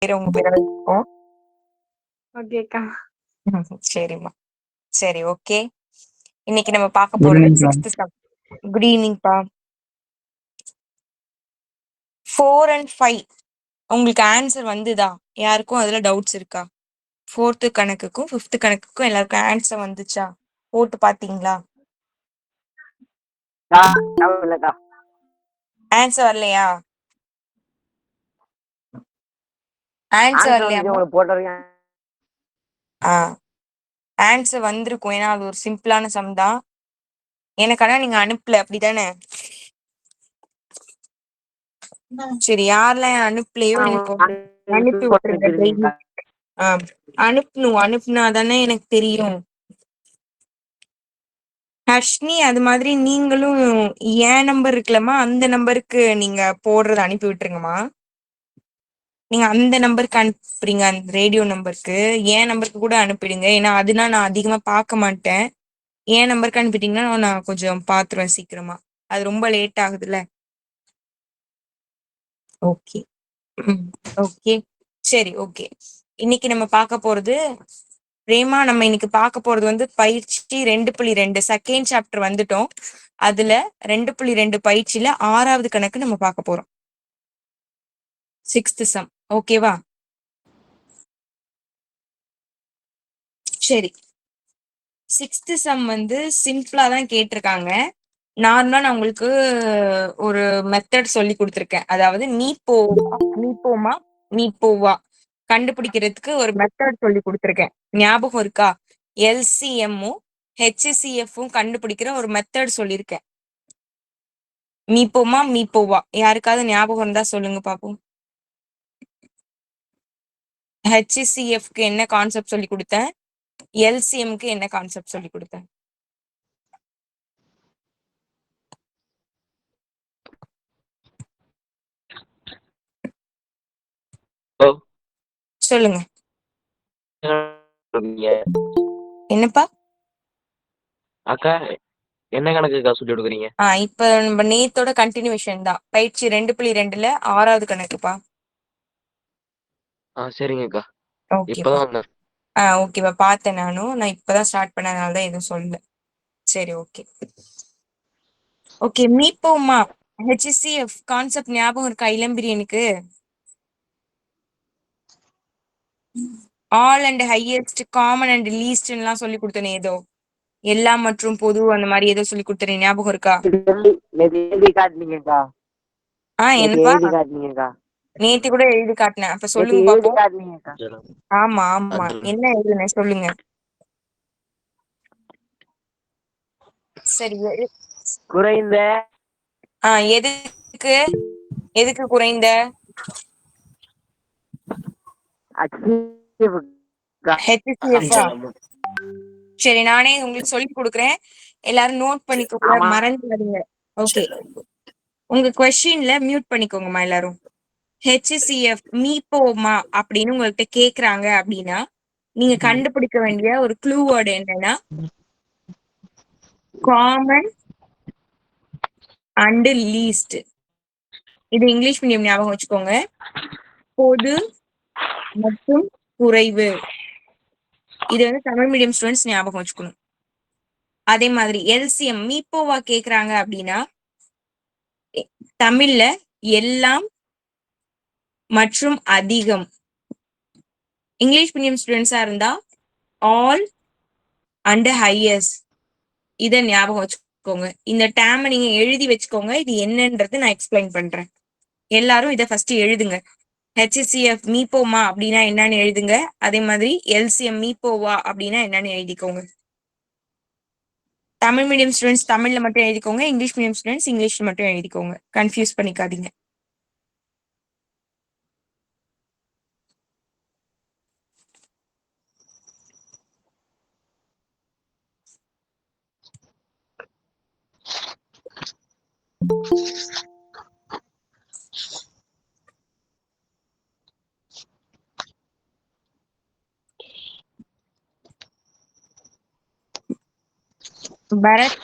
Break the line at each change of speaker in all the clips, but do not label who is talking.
பேரு உங்க பேரை வச்சுப்போம்.
ஓகேக்கா.
சரிம்மா. சரி, ஓகே. இன்னைக்கு நம்ம பார்க்க
குட்
போறது
ஈவினிங்
6th சம். குட் ஈவினிங்ப்பா. 4 and 5 உங்களுக்கு ஆன்சர் வந்துதா? யாருக்கும் அதுல டவுட்ஸ் இருக்கா? 4th கணக்குக்கும் 5th கணக்குக்கும் எல்லாருக்கும் ஆன்சர் வந்துச்சா? போட்டு பாத்தீங்களா? ஆன்சர் வரலையா? ஆன்சர் வரலையா? ஆன்சர் வந்திருக்கும். ஏன்னா அது ஒரு சிம்பிளான சம் தான். எனக்கு ஆனா நீங்க அனுப்பல, அப்படிதானே? சரி, யாரெல்லாம் அனுப்பலையோ எனக்கு அனுப்பி விட்டுருங்க டெய்லி. அனுப்புனாதானே எனக்கு தெரியும். ஹர்ஷ்னி, அது மாதிரி நீங்களும் என் நம்பர் இருக்குல்லம்மா, அந்த நம்பருக்கு நீங்க போடுறத அனுப்பி விட்டுருங்கம்மா. நீங்க அந்த நம்பருக்கு அனுப்புறீங்க, அந்த ரேடியோ நம்பருக்கு. என் நம்பருக்கு கூட அனுப்பிடுங்க. ஏன்னா அதுனா நான் அதிகமா பார்க்க மாட்டேன். என் நம்பருக்கு அனுப்பிட்டீங்கன்னா நான் கொஞ்சம் பாத்துருவேன் சீக்கிரமா. அது ரொம்ப லேட் ஆகுதுல்ல. ஓகே. ஓகே, சரி, ஓகே. இன்னைக்கு நம்ம பார்க்க போறது பிரேமா, நம்ம இன்னைக்கு பார்க்க போறது வந்து பயிற்சி 2.2 செகண்ட் சாப்டர் வந்துட்டோம். அதுல 2.2 பயிற்சியில 6வது கணக்கு நம்ம பார்க்க போறோம். 6th some. ஓகேவா? சரி, 6th சம் வந்து சிம்பிளா தான் கேட்டிருக்காங்க. நார்மலா நான் உங்களுக்கு ஒரு மெத்தட் சொல்லி கொடுத்துருக்கேன். அதாவது நீ போமா நீ போவா கண்டுபிடிக்கிறதுக்கு ஒரு மெத்தட் சொல்லி கொடுத்துருக்கேன். ஞாபகம் இருக்கா? எல்சிஎம்மும் ஹெச்சிசிஎஃப்பும் கண்டுபிடிக்கிற ஒரு மெத்தட் சொல்லியிருக்கேன். மீ போமா மீ போவா யாருக்காவது ஞாபகம் இருந்தா சொல்லுங்க பாப்போம். ஹெச்சிசிஎஃப்க்கு என்ன கான்செப்ட் சொல்லி கொடுத்தேன்? எல்சிஎம்க்கு என்ன கான்செப்ட் சொல்லி கொடுத்தேன்? சொல்லுங்க. என்னப்பா
அக்கா, என்ன கணக்குக்கா சொல்லி கொடுக்குறீங்க?
இப்ப நம்ம நேத்தோட கண்டினியூஷன் தான். பயிற்சி 2.2ல 6வது கணக்குப்பா.
சரிங்கக்கா.
ஓகேப்பா.
இப்பதான் வந்தேன்.
ஓகேப்பா, பார்த்தேன். நான் இப்பதான் ஸ்டார்ட் பண்ணதுனால தான் எதுவும் சொல்லல. சரி, ஓகே. ஓகே, மீப்போமா ஹெச்சிசிஎஃப் கான்செப்ட் ஞாபகம் இருக்கா? இளம்பிரியனுக்கு all and highest, common and least எல்லாம் சொல்லி கொடுத்தனே, ஏதோ எல்லாம் மற்றும் பொது அந்த மாதிரி ஏதோ சொல்லி கொடுத்தனே, ஞாபகம் இருக்கா? என்னப்பா? நேத்து கூட எழுதி காட்டினேன். அப்ப சொல்லுங்க பாப்போம். ஆமா ஆமா, என்ன எழுதுனேன் சொல்லுங்க. சரி,
குறைந்த
எதுக்கு எதுக்கு குறைந்த? ஹெச்சிசிஎஃப்பா? சரி, நானே உங்களுக்கு சொல்லி கொடுக்குறேன். எல்லாரும் நோட் பண்ணிக்கோங்க, மறந்துடாதீங்க. ஓகே, உங்க கொஸ்டின்ல மியூட் பண்ணிக்கோங்கம்மா எல்லாரும். ஹெச்சிசிஎஃப் மீப்போமா அப்படின்னு உங்கள்கிட்ட கேக்குறாங்க அப்படின்னா நீங்க கண்டுபிடிக்க வேண்டிய ஒரு க்ளூ வேர்டு என்னன்னா காமன் அண்ட் லீஸ்ட். இது இங்கிலீஷ் மீடியம் ஞாபகம் வச்சுக்கோங்க. பொது மற்றும் குறைவு. இது வந்து தமிழ் மீடியம் ஸ்டூடெண்ட்ஸ் ஞாபகம் வச்சுக்கணும். அதே மாதிரி எல்சிஎம் மீப்போவா கேக்குறாங்க அப்படின்னா தமிழ்ல எல்லாம் மற்றும் அதிகம். இங்கிலீஷ் மீடியம் ஸ்டூடெண்ட்ஸா இருந்தா ஆல் அண்ட் ஹையஸ்ட். இத ஞாபகம் வச்சுக்கோங்க. இந்த டேம் நீங்க எழுதி வச்சுக்கோங்க. இது என்னன்றது நான் எக்ஸ்பிளைன் பண்றேன். எல்லாரும் இதை ஃபர்ஸ்ட் எழுதுங்க. ஹெச்சிசிஎஃப் மீப்போமா அப்படின்னா என்னன்னு எழுதுங்க. அதே மாதிரி எல்சிஎம் மீப்போவா அப்படின்னா என்னன்னு எழுதிக்கோங்க. தமிழ் மீடியம் ஸ்டூடெண்ட்ஸ் தமிழ்ல மட்டும் எழுதிக்கோங்க. இங்கிலீஷ் மீடியம் ஸ்டூடெண்ட்ஸ் இங்கிலீஷ்ல மட்டும் எழுதிக்கோங்க. கன்ஃபியூஸ் பண்ணிக்காதீங்க. பரத்,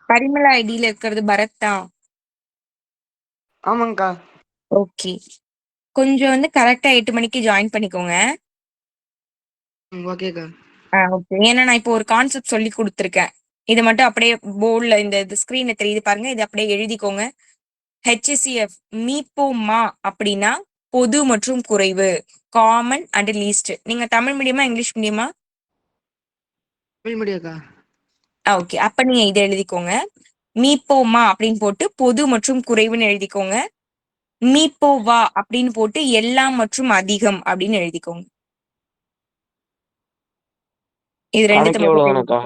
பரிமளா ஐடியில இருக்கிறது பரத் தான்.
ஆமாங்கக்கா.
ஓகே, கொஞ்சம் வந்து கரெக்டா 8 மணிக்கு ஜாயின் பண்ணிக்கோங்க.
ஓகேக்கா.
ஓகே. ஏன்னா நான் இப்போ ஒரு கான்செப்ட் சொல்லி குடுத்துருக்கேன். இத மட்டும் அப்படியே போர்ட்ல இது ஸ்க்ரீன்ல தெரியுது பாருங்க. இத அப்படியே எழுதிக்கோங்க. HCF மீப்போமா அப்படின்னா பொது மற்றும் குறைவு. Common and least. நீங்க தமிழ் மீடியமா, இங்கிலீஷ் மீடியமா?
தமிழ் மீடியம்க்கா.
ஓகே. அப்ப நீங்க இத எழுதிக்கோங்க. மீப்போமா அப்படின்னு போட்டு பொது மற்றும் குறைவுன்னு எழுதிக்கோங்க. மீப்போவா அப்படின்னு போட்டு எல்லாம் மற்றும் அதிகம் அப்படின்னு எழுதிக்கோங்க. இது ரெண்டுத்த
கணக்கு
மட்டும்
எவ்வளவுதானக்கா?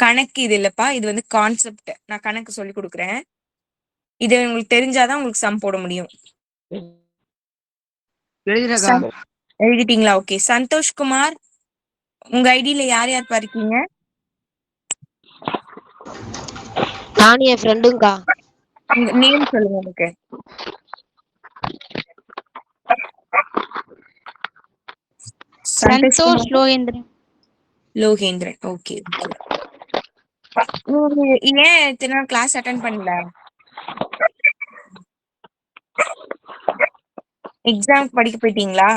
கணக்கு இது இல்லப்பா. இது வந்து கான்செப்ட். நான் கணக்கு சொல்லி கொடுக்குறேன். இது உங்களுக்கு தெரிஞ்சாதான் உங்களுக்கு சம் போட முடியும்.
எழுதினக்கா.
எழுதிட்டீங்களா? ஓகே. சந்தோஷ்குமார், உங்க ஐடியில யார் யார் இருக்கீங்க?
நானும் என் ஃப்ரெண்டுங்கக்கா.
உங்க நேம் சொல்லுங்க எனக்கு.
சந்தோஷ் லோகேந்திரன்.
லோகேந்திரன். ஓகே. ஏன் இத்தனை நாள் கிளாஸ் அட்டென்ட் பண்ணல? எக்ஸாம் படிக்க போயிட்டீங்களா?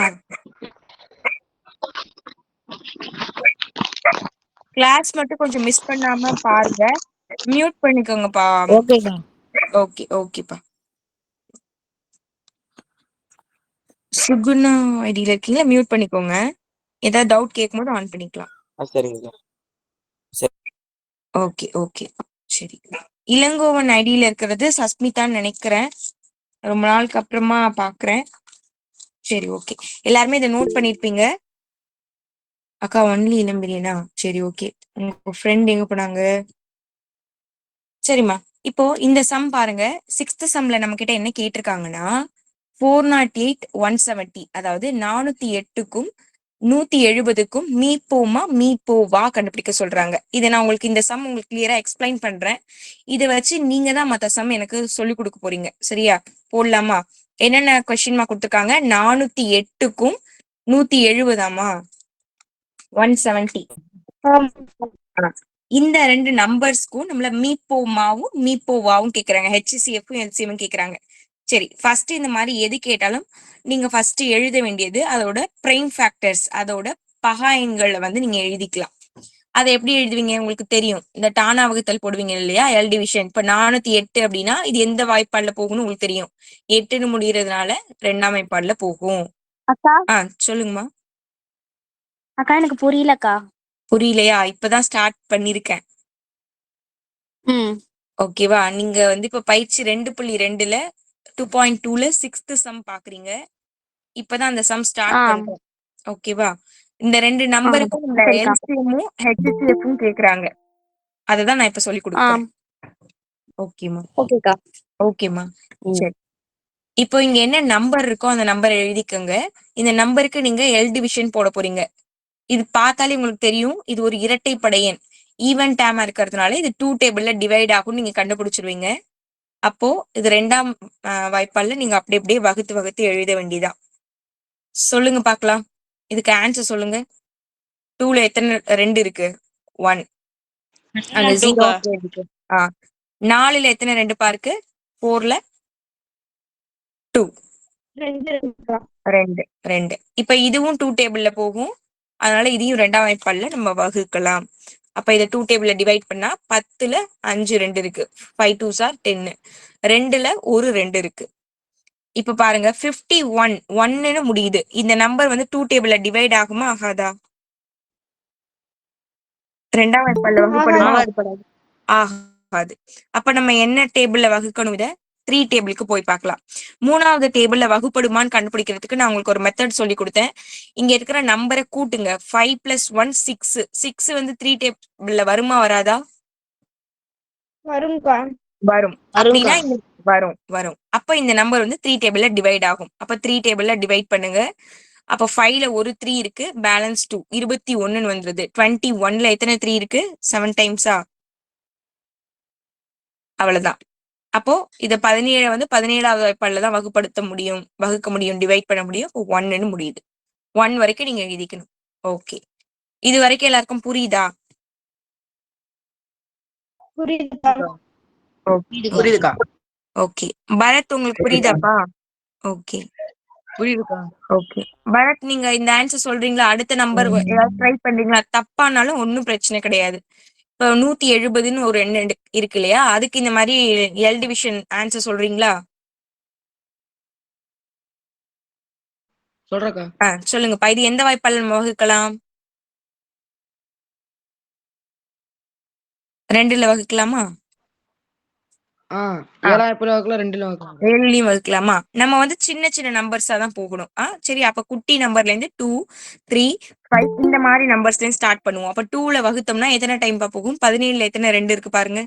கிளாஸ் மட்டும் கொஞ்சம் மிஸ் பண்ணாம பாருங்க. மியூட் பண்ணிக்கோங்கப்பா.
ஓகேக்கா.
ஓகே. ஓகேப்பா. சுகுணா ஐடியில இருக்கீங்களா? மியூட் பண்ணிக்கோங்க. ஏதாவது டவுட் கேட்கும்போது ஆன் பண்ணிக்கலாம்.
சரிங்கக்கா.
ஓகே. ஓகே. சரி. இளங்கோவன் ஐடியில இருக்கிறது சஸ்மிதான்னு நினைக்கிறேன். ரொம்ப நாளுக்கு அப்புறமா பாக்குறேன். சரி, ஓகே. எல்லாருமே இதை நோட் பண்ணிருப்பீங்க. அக்கா ஒன்லி இளம்பிரியனா? சரி, ஓகே. உங்க ஃப்ரெண்ட் எங்க போனாங்க? சரிம்மா. இப்போ இந்த சம் பாருங்க. 6th சம்ல நம்ம கிட்ட என்ன கேட்டிருக்காங்கன்னா 408 170, அதாவது 408க்கும் 170க்கும் மீப்போமா மீப்போவா கண்டுபிடிக்க சொல்றாங்க. இதை நான் உங்களுக்கு இந்த சம் உங்களுக்கு கிளியரா எக்ஸ்பிளைன் பண்றேன். இதை வச்சு நீங்க தான் மத்த சம் எனக்கு சொல்லி கொடுக்க போறீங்க. சரியா? போடலாமா? என்னென்ன கொஸ்டின்மா கொடுத்துருக்காங்க? 408க்கும் 170ஆமா? 170. இந்த ரெண்டு நம்பர்ஸ்க்கும் நம்மள மீப்போமாவும் மீப்போவாவும் கேக்குறாங்க. HCFும் LCM கேக்குறாங்க. சரி, ஃபர்ஸ்ட் இந்த மாதிரி எது கேட்டாலும் நீங்க ஃபர்ஸ்ட் எழுத வேண்டியது அதோட பிரைம் ஃபேக்டர்ஸ், அதோட பகா எண்களை வந்து நீங்க எழுதிக்கலாம். அதை எப்படி எழுதுவீங்க? உங்களுக்கு தெரியும். இந்த டானா வகுத்தல் போடுவீங்க இல்லையா? L division. இப்ப 408 அப்படின்னா இது எந்த வாய்ப்பாடுல போகும்னு உங்களுக்கு தெரியும். 8ன்னு முடியறதுனால 2ஆம் வாய்ப்பாடுல போகும்.
அக்கா
சொல்லுங்கம்மா.
அக்கா எனக்கு புரியலக்கா.
புரியலையா? இப்பதான் ஸ்டார்ட் பண்ணிருக்கேன். ஓகேவா? நீங்க வந்து இப்ப பயிற்சி 2.2ல 2.2ல 6th சம் பாக்குறீங்க. இப்பதான் அந்த சம் ஸ்டார்ட் பண்றோம். ஓகேவா? இந்த ரெண்டு நம்பருக்கும் இந்த
சரிக்கா.
எல்சிஎம்மும் ஹெச்சிஎஃப்பும் கேக்குறாங்க. அததான் நான் இப்ப சொல்லி கொடுக்குறேன். ஓகேமா?
ஓகேக்கா.
ஓகேமா. சரி. இப்போ இங்க என்ன நம்பர் இருக்கோ அந்த நம்பர் எழுதிக்கோங்க. இந்த நம்பருக்கு நீங்க எல் டிவிஷன் போட போறீங்க. இது பார்த்தாலே உங்களுக்கு தெரியும். இது ஒரு இரட்டைப்படை எண். ஈவன் டேமா இருக்கிறதுனால இது 2 டேபிள்ல டிவைட் ஆகும் நீங்க கண்டுபிடிச்சிருவீங்க. அப்போ இது 2ஆம் வாய்ப்பாடுல நீங்க அப்படி அப்படியே வகுத்து வகுத்து எழுத வேண்டியதான். சொல்லுங்க பாக்கலாம். இதுக்கு ஆன்சர் சொல்லுங்க. 2ல எத்தனை 2 இருக்கு? 1. அங்க 0 இருக்கு. 4ல எத்தனை 2 இருக்கு? 4ல 2. 2. இப்ப இதுவும் 2 டேபிள்ல போகும். அதனால இதையும் 2ஆம் வாய்ப்பாடுல நம்ம வகுக்கலாம். அப்ப இதை 2 டேபிள்ல டிவைட் பண்ணா 10ல 5 2 இருக்கு. 5 2s are 10. 2ல ஒரு 2 இருக்கு. இப்ப பாருங்க 51 1ன்னு முடியுது. இந்த நம்பர் வந்து 2 டேபிள்ல டிவைட் ஆகுமா ஆகாதா? 2ஆம் வாய்ப்பாடுல வகுப்படுமா? ஆகாது. அப்ப நம்ம என்ன டேபிள்ல வகுக்கணும்? இத 3 டேபிளுக்கு போய் பார்க்கலாம். 3வது டேபிள்ல வகுப்படுமான்னு கண்டுபிடிக்கிறதுக்கு நான் உங்களுக்கு ஒரு மெத்தட் சொல்லி கொடுத்தேன். இங்க இருக்கிற நம்பரை கூட்டுங்க. 5 + 1 6. 6 வந்து 3 டேபிள்ல வருமா வராதா? வரும். அப்படின்னா வரும். அப்ப இந்த நம்பர் வந்து 3 டேபிள்ல டிவைட் ஆகும். அப்ப 3 டேபிள்ல டிவைட் பண்ணுங்க. அப்ப 5ல ஒரு 3 இருக்கு. பேலன்ஸ் 2. 21ன்னு வந்துருது. 21ல எத்தனை 3 இருக்கு? 7 டைம்ஸா? அவ்வளவுதான். அப்போ இத 17 வந்து 17வது வாய்ப்பாடுல தான் வகுக்க முடியும், டிவைட் பண்ண முடியும். 1ன்னு முடியுது. 1 வரைக்கும் நீங்க எழுதிக்கணும். ஓகே. இது வரைக்கும் எல்லாருக்கும் புரியுதா?
புரியுதுக்கா.
ஓகே. பரத் உங்களுக்கு புரியுதாப்பா? ஓகே.
புரியுதுக்கா.
ஓகே. பரத் நீங்க இந்த ஆன்சர் சொல்றீங்களா? அடுத்த நம்பர் ஏதாவது ட்ரை பண்றீங்களா? தப்பானாலும் ஒண்ணும் பிரச்சனை கிடையாது. இப்ப 170ன்னு ஒரு எண் இருக்கு இல்லையா? அதுக்கு இந்த மாதிரி எல் டிவிஷன் ஆன்சர் சொல்றீங்களா?
சொல்றேக்கா.
சொல்லுங்கப்பா. இது எந்த வாய்ப்பால் நம்ம வகுக்கலாம்? 2ல வகுக்கலாமா?
7 வாய்ப்புல வகுக்கலாம், 2ல வகுக்கலாம்.
7லயும் வகுக்கலாமா? நம்ம வந்து சின்ன சின்ன நம்பர்ஸா தான் போகணும். சரி, அப்ப குட்டி நம்பர்ல இருந்து 2, 3, 5 இந்த மாதிரி நம்பர்ஸ்ல இருந்து ஸ்டார்ட் பண்ணுவோம். அப்ப 2ல வகுத்தோம்னா எத்தனை டைம் போகும்? 17ல எத்தனை 2 இருக்கு பாருங்க.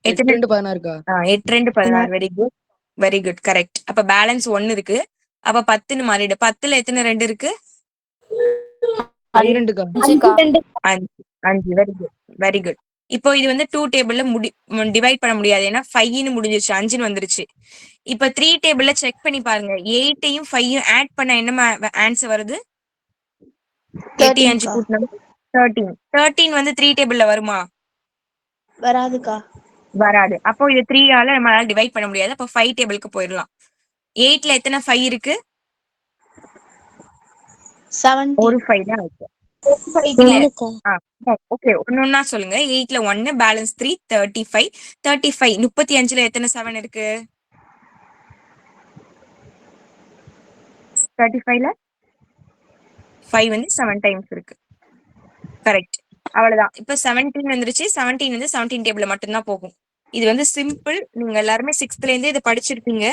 எத்தனை?
8 2 16க்கா.
8 2 16. Very good, very good, correct. அப்ப பேலன்ஸ் 1 இருக்கு. அப்ப 10ன்னு மாறிடு. 10ல எத்தனை 2 இருக்கு?
12க்கா.
5. Very good, very good. இப்போ இது வந்து 2 டேபிள்ல டிவைட் பண்ண முடியாது. ஏன்னா 5ன்னு முடிஞ்சிருச்சு, 5ன்னு வந்துருச்சு. இப்ப 3 டேபிள்ல செக் பண்ணி பாருங்க. 8யும் 5யும் ஆட் பண்ண என்ன ஆன்சர் வருது? 8 5 கூட்டினா 13. 13 வந்து 3 டேபிள்ல வருமா?
வராதுக்கா.
வராது. அப்போ இது 3 ஆல நம்மளால டிவைட் பண்ண முடியாது. அப்போ 5 டேபிளுக்கு போயிடலாம். 8ல எத்தனை 5 இருக்கு?
17.
ஒரு 5 தான் இருக்கு. ஓகே, ஒன்னொன்னா சொல்லுங்க. 8ல 1 பேலன்ஸ் 3 35. 35ல எத்தனை 7 இருக்கு? 35ல 5 வந்து 7 டைம்ஸ் இருக்கு. கரெக்ட். அவ்வளவுதான். இப்ப 17 வந்துருச்சு. 17 வந்து 17 டேபிள்ல மட்டும்தான் போகும். இது வந்து சிம்பிள். நீங்க எல்லாருமே 6th இருந்தே இதை படிச்சிருப்பீங்க.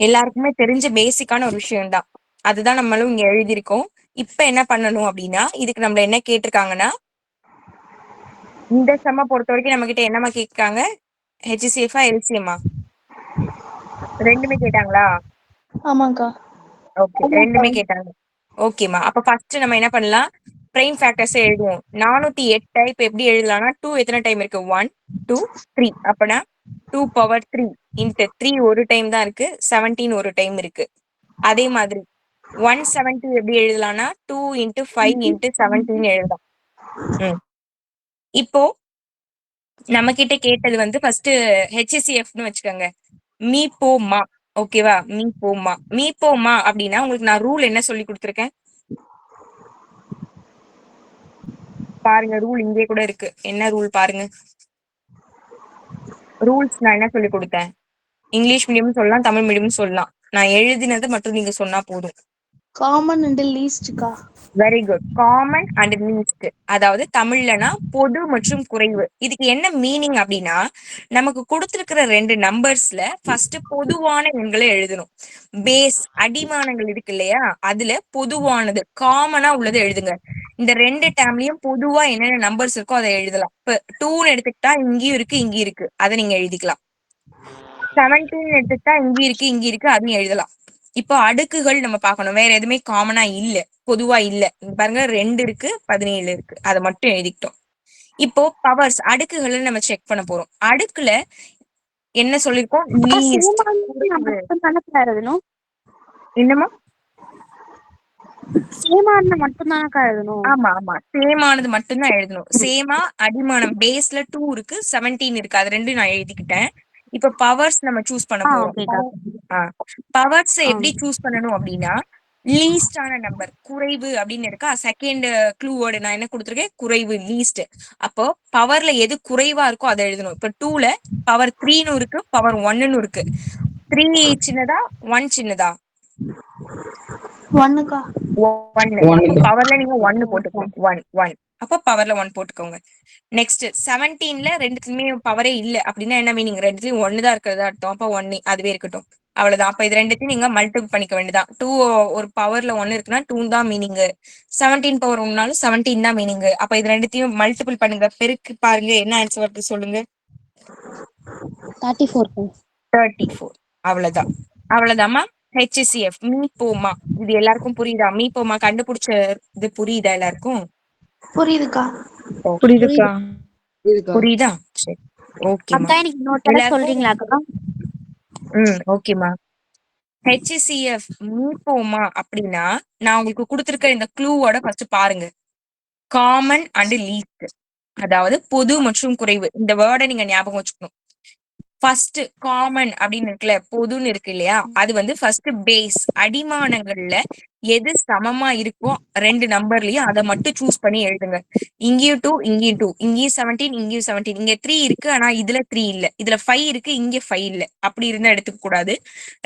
எல்லாருக்குமே தெரிஞ்ச பேசிக்கான ஒரு விஷயம் தான். அதுதான் நம்மளும் இங்க எழுதியிருக்கோம். இப்ப என்ன பண்ணணும் அப்படின்னா, இதுக்கு நம்மள என்ன கேட்டிருக்காங்கன்னா, இந்த செம்ம பொறுத்த வரைக்கும் நம்ம கிட்ட என்னமா கேட்காங்க? ஹெச்சிசிஎஃபா எல்சிஎம்மா? ரெண்டுமே கேட்டாங்களா?
ஆமாக்கா.
ஓகே, ரெண்டுமே கேட்டாங்க. ஓகேமா. அப்ப ஃபர்ஸ்ட் நம்ம என்ன பண்ணலாம்? பிரைம் ஃபேக்டர்ஸ் எழுதுவோம். 408 இப்ப எப்படி எழுதலாம்னா 2 எத்தனை டைம் இருக்கு? 1 2 3. அப்பனா 2 பவர் 3 இன்ட்டு 3 ஒரு டைம் தான் இருக்கு. 17 ஒரு டைம் இருக்கு. அதே மாதிரி 170 எப்படி எழுதலாம்னா 2 இன்ட்டு 5 இன்ட்டு 17 எழுதலாம். இப்போ நம்ம கிட்ட கேட்டது வந்து ஃபர்ஸ்ட் ஹெச்சிசிஎஃப்னு வச்சுக்கோங்க. மீ போமா. ஓகேவா? மீ போமா. மீ போமா அப்படின்னா உங்களுக்கு நான் ரூல் என்ன சொல்லி கொடுத்துருக்கேன் பாருங்க. ரூல் இங்கே கூட இருக்கு. என்ன ரூல் பாருங்க. ரூல்ஸ் நான் என்ன சொல்லி கொடுத்தேன்? இங்கிலீஷ் மீடியம் சொல்லலாம், தமிழ் மீடியம் சொல்லலாம். நான் எழுதினது மட்டும் நீங்க சொன்னா போதும்.
காமன் அண்ட் லீஸ்ட்க்கா.
Very good. Common and least. அதாவது தமிழ்லனா பொது மற்றும் குறைவு. இதுக்கு என்ன மீனிங் அப்படின்னா, நமக்கு கொடுத்திருக்கிற 2 நம்பர்ஸ்ல ஃபர்ஸ்ட் பொதுவான எண்களை எழுதணும். பேஸ் அடிமானங்கள் இருக்கு இல்லையா? அதுல பொதுவானது காமனா உள்ளது எழுதுங்க. இந்த 2 டேம்லயும் பொதுவா என்னென்ன நம்பர்ஸ் இருக்கோ அதை எழுதலாம். இப்ப 2ன்னு எடுத்துக்கிட்டா இங்கேயும் இருக்கு, இங்கேயும் இருக்கு, அதை நீங்க எழுதிக்கலாம். 17 எடுத்துக்கிட்டா இங்க இருக்கு, அதையும் எழுதலாம். இப்போ அடுக்குகள் நம்ம பார்க்கணும். வேற எதுவுமே காமனா இல்ல, பொதுவா இல்ல. இங்க பாருங்க 2 இருக்கு, 17 இருக்கு, அதை மட்டும் எழுதிக்கிட்டோம். இப்போ பவர்ஸ் அடுக்குகளை நம்ம செக் பண்ண போறோம். அடுக்குல என்ன சொல்லிருக்கோம்? லீஸ்ட்.
எழுதணும்.
என்னமா?
சேமானது மட்டும்தானக்கா எழுதணும்.
ஆமா ஆமா, சேமானது மட்டும்தான் எழுதணும். சேமா அடிமானம் பேஸ்ல 2 இருக்கு, 17 இருக்கு, அது ரெண்டும் நான் எழுதிக்கிட்டேன். இப்ப பவர்ஸ் நம்ம சூஸ் பண்ண போறோம். பவர்ஸ் எப்படி சூஸ் பண்ணணும் அப்படின்னா, லீஸ்டான நம்பர் குறைவு அப்படின்னு இருக்கா? செகண்ட் க்ளூவோட நான் என்ன கொடுத்துருக்கேன்? குறைவு, லீஸ்ட். அப்போ பவர்ல எது குறைவா இருக்கோ அதை எழுதணும். இப்ப 2ல பவர் 3ன்னு இருக்கு, பவர் 1ன்னு இருக்கு. 3 சின்னதா, 1 சின்னதா?
1க்கா.
1. பவர்ல நீங்க 1 போட்டுக்கோங்க. 1 1. அப்ப பவர்ல 1 போட்டுக்கோங்க. நெக்ஸ்ட் 17ல ரெண்டுத்துலயுமே பவரே இல்ல அப்படின்னா என்ன மீனிங்? ரெண்டுத்துலயும் 1 தான் இருக்கிறதா அர்த்தம். அப்ப 1 அதுவே இருக்கட்டும். அவ்வளவுதான். அப்ப இது ரெண்டுத்தையும் நீங்க மல்டிபிள் பண்ணிக்க வேண்டியதான். 2 ஒரு பவர்ல 1 இருக்குன்னா 2 தான் மீனிங். 17 பவர் 1னாலும் 17 தான் மீனிங். அப்ப இது ரெண்டுத்தையும் மல்டிபிள் பண்ணுங்க, பெருக்கு பாருங்க, என்ன ஆன்சர் வருது சொல்லுங்க. 34. அவ்வளவுதான். அவ்வளவுதாம்மா. ஹெச்சிசிஎஃப் மீ போமா. இது எல்லாருக்கும் புரியுதா? மீ போமா கண்டுபிடிச்சது புரியுதா எல்லாருக்கும்?
புரியுதுக்கா.
புரியுதுக்கா.
புரியுதுக்கா.
புரியுதா? சரி, ஓகேமா.
அக்கா எனக்கு இன்னொரு சொல்றீங்களாக்கா?
ஓகேமா. ஹெச்சிசிஎஃப் மீ போமா அப்படின்னா நான் உங்களுக்கு கொடுத்திருக்க இந்த க்ளூவோட ஃபர்ஸ்ட் பாருங்க. Common and least. அதாவது பொது மற்றும் குறைவு இந்த வேர்டை நீங்க ஞாபகம் வச்சுக்கணும். ஃபர்ஸ்ட் காமன் அப்படின்னு இருக்குல்ல, பொதுன்னு இருக்கு இல்லையா, அது வந்து ஃபர்ஸ்ட் பேஸ் அடிமானங்கள்ல எது சமமா இருக்கோ ரெண்டு நம்பர்லயும் அதை மட்டும் சூஸ் பண்ணி எழுதுங்க. இங்கேயும் 2 இங்கேயும் 2, இங்கேயும் 17 இங்கேயும் 17. இங்க 3 இருக்கு ஆனா இதுல 3 இல்ல, இதுல 5 இருக்கு இங்க 5 இல்ல, அப்படி இருந்தா எடுத்துக்க கூடாது.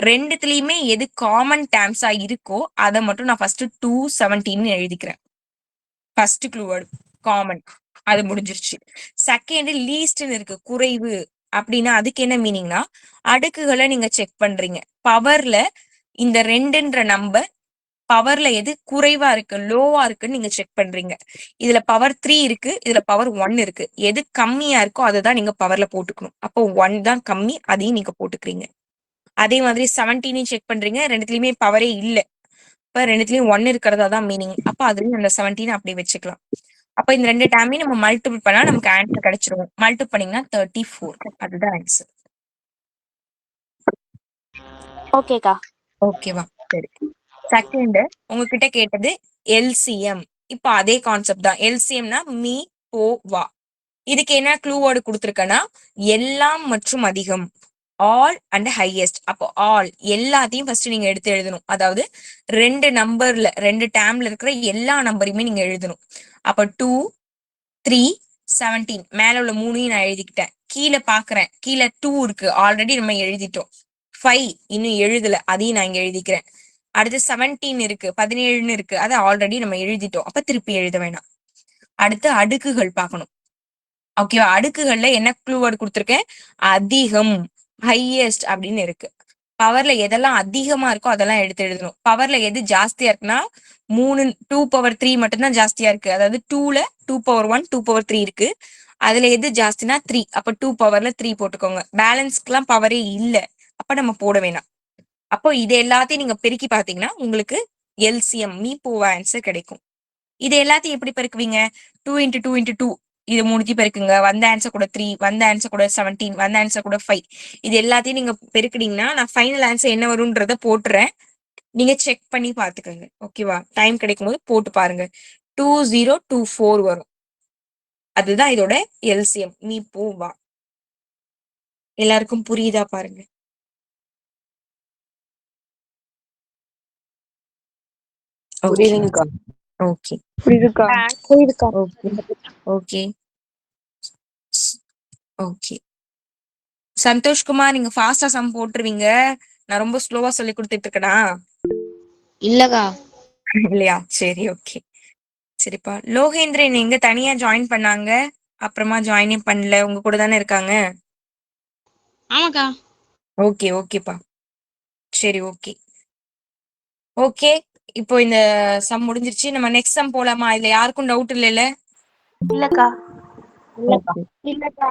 ரெண்டுத்துலயுமே எது காமன் டேர்ம்ஸா இருக்கோ அதை மட்டும் நான் ஃபர்ஸ்ட் 217 எழுதிக்கிறேன். ஃபர்ஸ்ட் க்ளூ வேர்டு காமன், அது முடிஞ்சிருச்சு. செகண்ட் லீஸ்ட்னு இருக்கு, குறைவு அப்படின்னா அதுக்கு என்ன மீனிங்னா அடுக்குகளை நீங்க செக் பண்றீங்க. பவர்ல இந்த ரெண்டுன்ற நம்பர் பவர்ல எது குறைவா இருக்கு லோவா இருக்குன்னு நீங்க செக் பண்றீங்க. இதுல பவர் 3 இருக்கு, இதுல பவர் 1 இருக்கு, எது கம்மியா இருக்கோ அதுதான் நீங்க பவர்ல போட்டுக்கணும். அப்போ 1 தான் கம்மி, அதையும் நீங்க போட்டுக்கிறீங்க. அதே மாதிரி 17 செக் பண்றீங்க, ரெண்டுத்துலயுமே பவரே இல்ல, இப்ப ரெண்டுத்துலயும் 1 இருக்கிறதா தான் மீனிங், அப்ப அதுலயும் அந்த 17 அப்படி வச்சுக்கலாம். அப்ப இந்த ரெண்டு டேமையும் நம்ம மல்டிபிள் பண்ணா நமக்கு ஆன்சர் கிடைச்சிரும். மல்டிபிள் பண்ணீங்கன்னா 34, அதுதான் ஆன்சர்.
ஓகேக்கா.
ஓகேவா? சரி. செகண்ட் உங்ககிட்ட கேட்டது எல்சிஎம். இப்போ அதே கான்செப்ட் தான். எல்சிஎம்னா மீ போ வா. இதுக்கு என்ன க்ளூ வேர்டு கொடுத்துருக்கேன்னா எல்லாம் மற்றும் அதிகம், ஆல் அண்ட் ஹையஸ்ட். அப்போ ஆல் எல்லாத்தையும் ஃபர்ஸ்ட் நீங்க எடுத்து எழுதணும். அதாவது ரெண்டு நம்பர்ல ரெண்டு டேம்ல இருக்கிற எல்லா நம்பரையுமே நீங்க எழுதணும். அப்ப 2 3 17 மேல உள்ள மூணையும் நான் எழுதிக்கிட்டேன். கீழே பாக்குறேன், கீழே 2 இருக்கு, ஆல்ரெடி நம்ம எழுதிட்டோம். 5 இன்னும் எழுதல, அதையும் நான் இங்க எழுதிக்கிறேன். அடுத்து 17 இருக்கு, 17ன்னு இருக்கு, அதை ஆல்ரெடி நம்ம எழுதிட்டோம், அப்ப திருப்பி எழுத வேணாம். அடுத்து அடுக்குகள் பார்க்கணும். ஓகேவா? அடுக்குகள்ல என்ன க்ளூ வேர்டு கொடுத்துருக்கேன், அதிகம், ஹையஸ்ட் அப்படின்னு இருக்கு. பவர்ல எதெல்லாம் அதிகமா இருக்கோ அதெல்லாம் எடுத்து எழுதணும். பவர்ல எது ஜாஸ்தியா இருக்குன்னா 2 பவர் 3 மட்டும்தான் ஜாஸ்தியா இருக்கு. அதாவது 2ல 2 பவர் 1 2 பவர் 3 இருக்கு, அதுல எது ஜாஸ்தினா 3, அப்ப 2 பவர்ல 3 போட்டுக்கோங்க. பேலன்ஸ்க்குலாம் பவரே இல்ல, அப்ப நம்ம போட வேணாம். அப்போ இது எல்லாத்தையும் நீங்க பெருக்கி பாத்தீங்கன்னா உங்களுக்கு எல்சிஎம் மீ போவ ஆன்சர் கிடைக்கும். இது எல்லாத்தையும் எப்படி பெருக்குவீங்க, 2 இன்ட்டு 2 இன்ட்டு 2, இது மூணுத்தையும் பெருக்குங்க. வந்த ஆன்சர் கூட 3, வந்த ஆன்சர் கூட 17, வந்த ஆன்சர் கூட 5. இது எல்லாத்தையும் நீங்க பெருக்குனீங்கன்னா நான் ஃபைனல் ஆன்சர் என்ன வரும்ன்றத போட்டுறேன், நீங்க செக் பண்ணி பாத்துக்கோங்க. ஓகேவா? டைம் கிடைக்கும் போது போட்டு பாருங்க. 2024 வரும். அதுதான் இதோட எல்சிஎம் மீ போ வா. எல்லாருக்கும் புரியுதா பாருங்க. ஓகே
புரியுதுங்கக்கா.
ஓகே
புரியுதுக்கா.
புரியுதுக்கா.
Okay okay okay. சந்தோஷ்குமார் நீங்க ஃபாஸ்டா சம் போட்டுருவீங்க, நான் ரொம்ப ஸ்லோவா சொல்லி கொடுத்துட்டு இருக்கேனா?
இல்லக்கா.
இல்லையா? சரி ஓகே. சரிப்பா. லோகேந்திரன் எங்க தனியா ஜாயின் பண்ணாங்க, அப்புறமா ஜாயினே பண்ணல, உங்க கூட தானே இருக்காங்க?
ஆமாக்கா.
ஓகே ஓகேப்பா. சரி ஓகே ஓகே. இப்போ இந்த சம் முடிஞ்சிருச்சு, நம்ம நெக்ஸ்ட் சம் போலாமா? இதுல யாருக்கும் டவுட் இல்லைல்ல?
இல்லக்கா.
ஓகே
இல்லக்கா.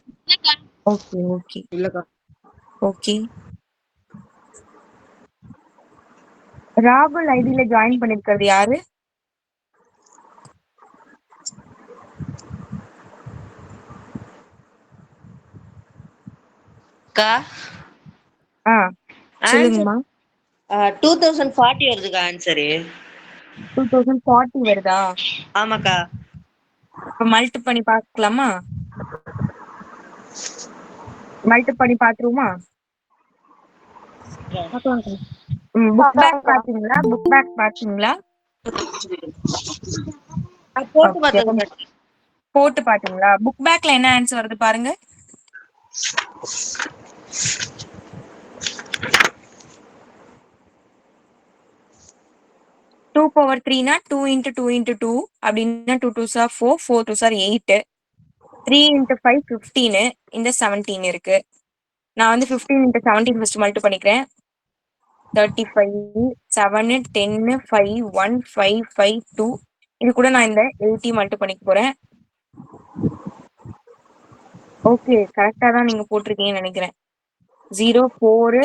ஓகே ஓகே
இல்லக்கா.
ஓகே. ராகுல் ஐடியில ஜாயின் பண்ணிருக்கிறது யாரு?
அக்கா
ஆ சொல்லுங்கம்மா.
2040 வருதுக்கா ஆன்சரு.
2040 வருதா?
ஆமாக்கா.
இப்ப மல்டி பண்ணி பார்க்கலாமா? மல்டி பண்ணி பாத்துருவோமா? புக் பேக் பாத்தீங்களா? புக் பேக் பாத்தீங்களா?
போட்டு
Okay.
பார்த்தேங்க.
போட்டு பாத்தீங்களா? புக் பேக்ல என்ன ஆன்சர் வருது பாருங்க. டூ பவர் 3னா 2 இன்ட்டு 2 இன்ட்டு 2 அப்படின்னா 2 2s are 4, 4 2s are 8, 3 into 5 15, இந்த 17 இருக்கு. நான் வந்து 15 இன்ட்டு 17 ஃபர்ஸ்ட் மல்டி பண்ணிக்கிறேன். 35 7 10 5 1 5 5 2, இது கூட நான் இந்த 80 மல்டி பண்ணிக்க போறேன். ஓகே கரெக்டா தான் நீங்க போட்டிருக்கீங்கன்னு நினைக்கிறேன். 0 4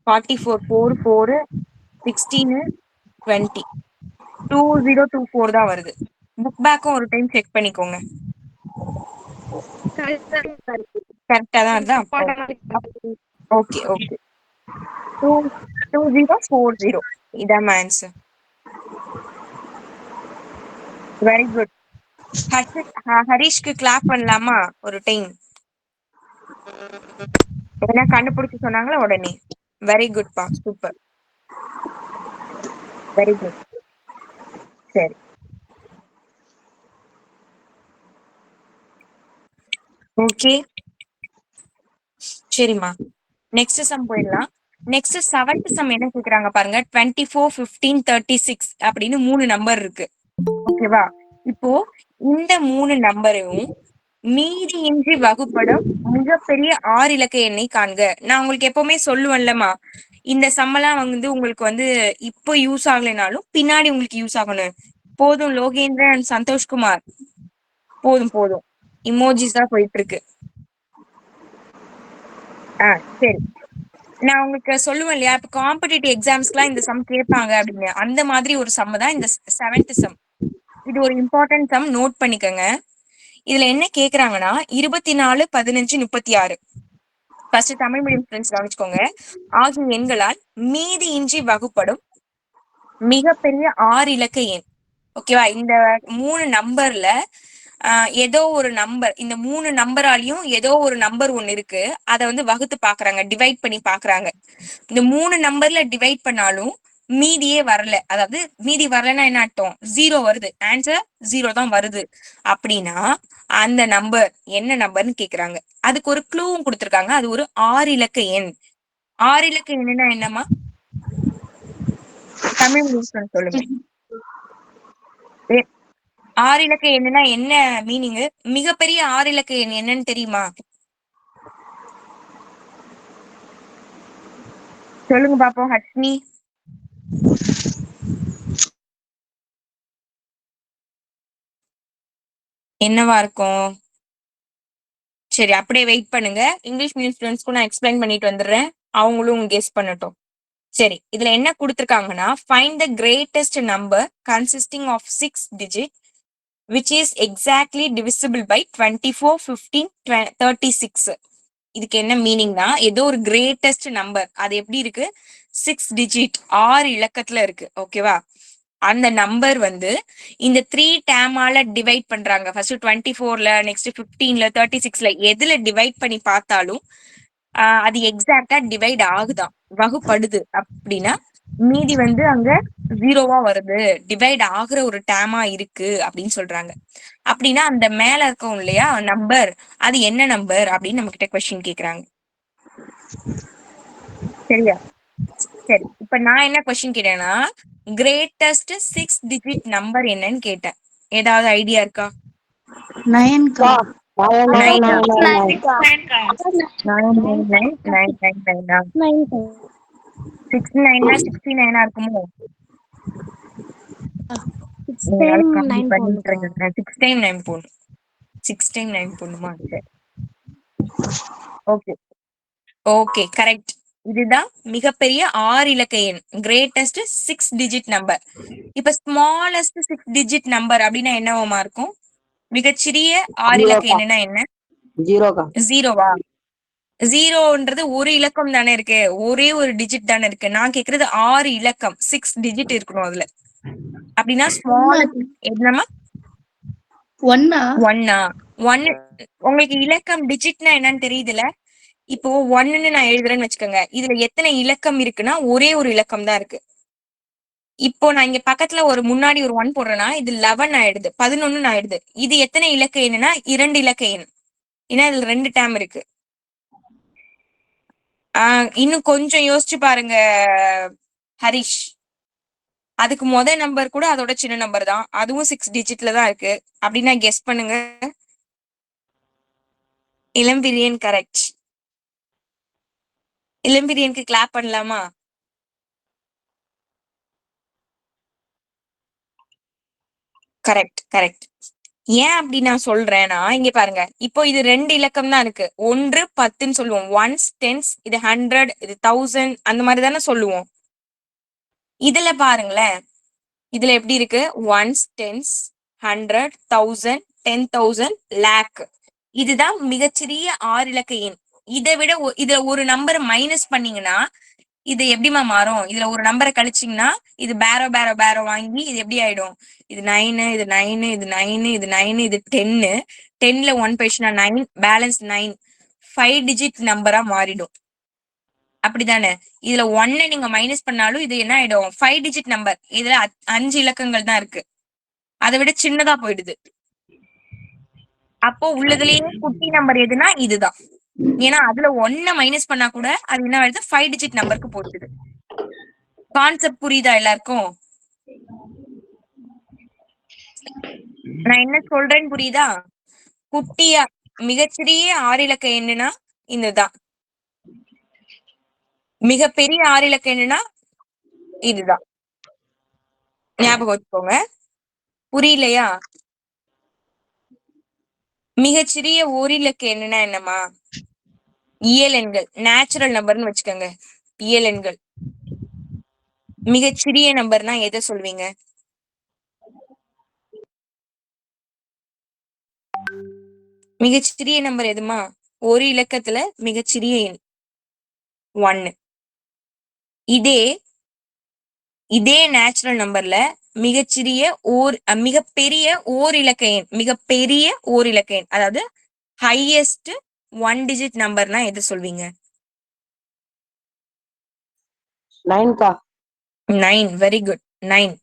44 4 4 16 20 2024 தான் வருது. புக் பேக்கும் ஒரு டைம் செக் பண்ணிக்கோங்க. கரெக்டா தான் வருதா? Okay okay. 2040 இதான் ஆன்சர். Very good. ஹரிஷ்க்கு கிளாப் பண்ணலாமா ஒரு டைம்? ஏன்னா கண்டுபிடிச்சு சொன்னாங்களா உடனே. வெரி குட்பா, சூப்பர், வெரி குட். சரி, ஓகே, சரிம்மா. நெக்ஸ்ட் சம் போயிடலாம். நெக்ஸ்ட் 7th சம் என்ன கேக்குறாங்க பாருங்க. 24, 15, 36 அப்படின்னு 3 நம்பர் இருக்கு. ஓகேவா? இப்போ இந்த 3 நம்பரையும் மீதியின்றி வகுப்படும் மிகப்பெரிய 6 இலக்க எண்ணை காண்க. நான் உங்களுக்கு எப்பவுமே சொல்லுவேன்லமா, இந்த சம்மெல்லாம் வந்து உங்களுக்கு வந்து இப்போ யூஸ் ஆகலைனாலும் பின்னாடி உங்களுக்கு யூஸ் ஆகணும். போதும் லோகேந்திரன் and சந்தோஷ்குமார், போதும் போதும், இமோஜிஸ் தான் போயிட்டு இருக்கு. சரி, நான் உங்களுக்கு சொல்லுவேன் இல்லையா, இப்ப காம்படிட்டிவ் எக்ஸாம்ஸ்க்குலாம் இந்த சம் கேட்பாங்க அப்படின்னு, அந்த மாதிரி ஒரு சம் தான் இந்த 7th சம். இது ஒரு இம்பார்ட்டன்ட் சம், நோட் பண்ணிக்கோங்க. இதுல என்ன கேக்குறாங்கன்னா 24, 15, 36. ஃபர்ஸ்ட் தமிழ் மீடியம் ஸ்டூடெண்ட்ஸ் கவனிச்சுக்கோங்க. ஆகிய எண்களால் மீதியின்றி வகுப்படும் மிகப்பெரிய 6 இலக்க எண். ஓகேவா? இந்த 3 நம்பர்ல ஏதோ ஒரு நம்பர், இந்த 3 நம்பராலையும் ஏதோ ஒரு நம்பர் ஒண்ணு இருக்கு, அதை வந்து வகுத்து பாக்குறாங்க, டிவைட் பண்ணி பாக்குறாங்க. இந்த 3 நம்பர்ல டிவைட் பண்ணாலும் மீதியே வரல, அதாவது மீதி வரலன்னா என்ன அர்த்தம்? 0 வருது, ஆன்சர் 0 தான் வருது அப்படின்னா அந்த நம்பர் என்ன நம்பர்னு கேக்குறாங்க. அதுக்கு ஒரு க்ளூவும் கொடுத்திருக்காங்க, அது ஒரு 6 இலக்க எண். 6 இலக்க எண்ணுன்னா என்னமா? தமிழ் மீடியம் சொல்லுங்க. 6 இலக்க எண்ணுன்னா என்ன மீனிங்? மிகப்பெரிய 6 இலக்க எண் என்னன்னு தெரியுமா? சொல்லுங்க பாப்போம் ஹட்னி. என்னவா இருக்கும்? சரி, அப்படியே வெயிட் பண்ணுங்க. இங்கிலீஷ் மீடியம் ஸ்டூடெண்ட்ஸ்க்கு நான் எக்ஸ்பிளைன் பண்ணிட்டு வந்துடுறேன், அவங்களும் கெஸ் பண்ணட்டும். சரி, இதுல என்ன கொடுத்திருக்காங்கன்னா, find the greatest number consisting of 6 digit which is exactly divisible by 24, 15, 36. இதுக்கு என்ன மீனிங்னா, ஏதோ ஒரு கிரேட்டஸ்ட் நம்பர், அது எப்படி இருக்கு? 6 digit, 6 இலக்கத்துல இருக்கு. ஓகேவா? அந்த நம்பர் வந்து இந்த 3 டேமால டிவைட் பண்றாங்க. ஃபர்ஸ்ட் 24ல, நெக்ஸ்ட் 15ல, 36ல, எதுல டிவைட் பண்ணி பார்த்தாலும் அது எக்ஸாக்டா டிவைட் ஆகுதான், வகுப்படுது அப்படின்னா மீதி வந்து அங்க 0வா வருது, டிவைட் ஆகுற ஒரு டேமா இருக்கு அப்படின்னு சொல்றாங்க. அப்படின்னா அந்த மேல இருக்கும் இல்லையா நம்பர், அது என்ன நம்பர் அப்படின்னு நம்ம கிட்ட கொஸ்டின் கேக்குறாங்க. சரியா? சரி, இப்ப நான் என்ன கொஸ்டின் கேட்டேன்னா, கிரேட்டஸ்ட் 6 digit நம்பர் என்னன்னு கேட்டேன். ஏதாவது ஐடியா இருக்கா?
9
நைனா? 69 69 இருக்குமோ?
9 போடுங்கக்கா.
6 time 9 போடணும். 6 time 9 போடணுமா? சரி, ஓகே ஓகே, கரெக்ட். இதுதான் மிகப்பெரிய 6 இலக்க எண், கிரேட்டஸ்ட் 6 digit நம்பர். இப்ப ஸ்மாலஸ்ட் 6 digit நம்பர் அப்படின்னா என்னவா இருக்கும்? மிகச்சிறிய 6 இலக்க எண்ணுனா என்ன? 0வா? 0ன்றது ஒரு இலக்கம் தானே இருக்கு, ஒரே ஒரு டிஜிட் தானே இருக்கு. நான் கேக்குறது 6 இலக்கம், 6 digit இருக்கணும் அதுல. அப்படின்னா ஸ்மால் என்னமா? 1 உங்களுக்கு இலக்கம் டிஜிட்னா என்னன்னு தெரியுதுல? இப்போ 1ன்னு நான் எழுதுறேன்னு வச்சுக்கோங்க, இதுல எத்தனை இலக்கம் இருக்குன்னா ஒரே ஒரு இலக்கம் தான் இருக்கு. இப்போ நான் இங்க பக்கத்துல ஒரு முன்னாடி ஒரு 1 போடுறேன்னா இது 11 ஆயிடுது, 11 ஆயிடுது. இது எத்தனை இலக்க எண்ணுனா 2 இலக்க எண். ஏன்னா இதுல 2 டேம் இருக்கு. இன்னும் கொஞ்சம் யோசிச்சு பாருங்க ஹரிஷ். அதுக்கு நம்பர் கூட அதோட சின்ன நம்பர் தான், அதுவும் 6 digitல தான் இருக்கு. அப்படின்னா கெஸ் பண்ணுங்க. இளம்பிரியன் கரெக்ட். இளம்பிரியனுக்கு கிளாப் பண்ணலாமா? Correct correct. ஏன் அப்படி நான் சொல்றேன்னா, இங்க பாருங்க, இப்போ இது 2 இலக்கம் தான் இருக்கு. 1 10ன்னு சொல்லுவோம், ஒன்ஸ் டென்ஸ், இது 100, இது 1000, அந்த மாதிரி தானே சொல்லுவோம். இதுல பாருங்களேன், இதுல எப்படி இருக்கு? Ones, tens, 100, 1000, 10,000, lakh. இதுதான் மிகச்சிறிய 6 இலக்க எண். இதை விட இதுல ஒரு நம்பர் மைனஸ் பண்ணீங்கன்னா இது எப்படிமா மாறும்? இதுல ஒரு நம்பரை கழிச்சீங்கன்னா இது பேரோ வாங்கி இது எப்படி ஆயிடும்? இது 9, இது 9, இது 9, இது 9, இது 10. 10ல 1 போயிடுச்சுன்னா 9, பேலன்ஸ் 9. 5 டிஜிட் நம்பரா மாறிடும். அப்படிதானே? இதுல 1 நீங்க மைனஸ் பண்ணாலும் இது என்ன ஆயிடும்? 5 டிஜிட் நம்பர். இதுல 5 இலக்கங்கள் தான் இருக்கு. அதை விட சின்னதா போயிடுது. அப்போ உள்ளதுலயே குட்டி நம்பர் எதுனா இதுதான். ஏன்னா அதுல 1 மைனஸ் பண்ணா கூட அது என்ன ஆயிடுது? 5 டிஜிட் நம்பருக்கு போயிடுது. கான்செப்ட் புரியுதா எல்லாருக்கும்? நான் என்ன சொல்றேன்னு புரியுதா? குட்டியா மிகச்சிறிய 6 இலக்க எண்ணுனா இதுதான். மிகப்பெரிய 6 இலக்க எண்ணுனா இதுதான். ஞாபகம் வச்சுக்கோங்க. புரியலையா? மிகச்சிறிய ஓரிலக்க எண்ணுனா என்னமா? இயல் எண்கள், நேச்சுரல் நம்பர்னு வச்சுக்கோங்க. இயல் எண்கள். மிகச்சிறிய நம்பர்னா எதை சொல்வீங்க? மிகச்சிறிய நம்பர் எதுமா? ஒரு இலக்கத்துல மிகச்சிறிய எண் 1. இதே நேச்சுரல் நம்பர்ல மிகப்பெரிய ஓர் இலக்க எண், மிகப்பெரிய ஓர் இலக்க எண், அதாவது ஹையஸ்ட் 1 டிஜிட் நம்பர்னா எது சொல்வீங்க?
9
9. Very good. 9.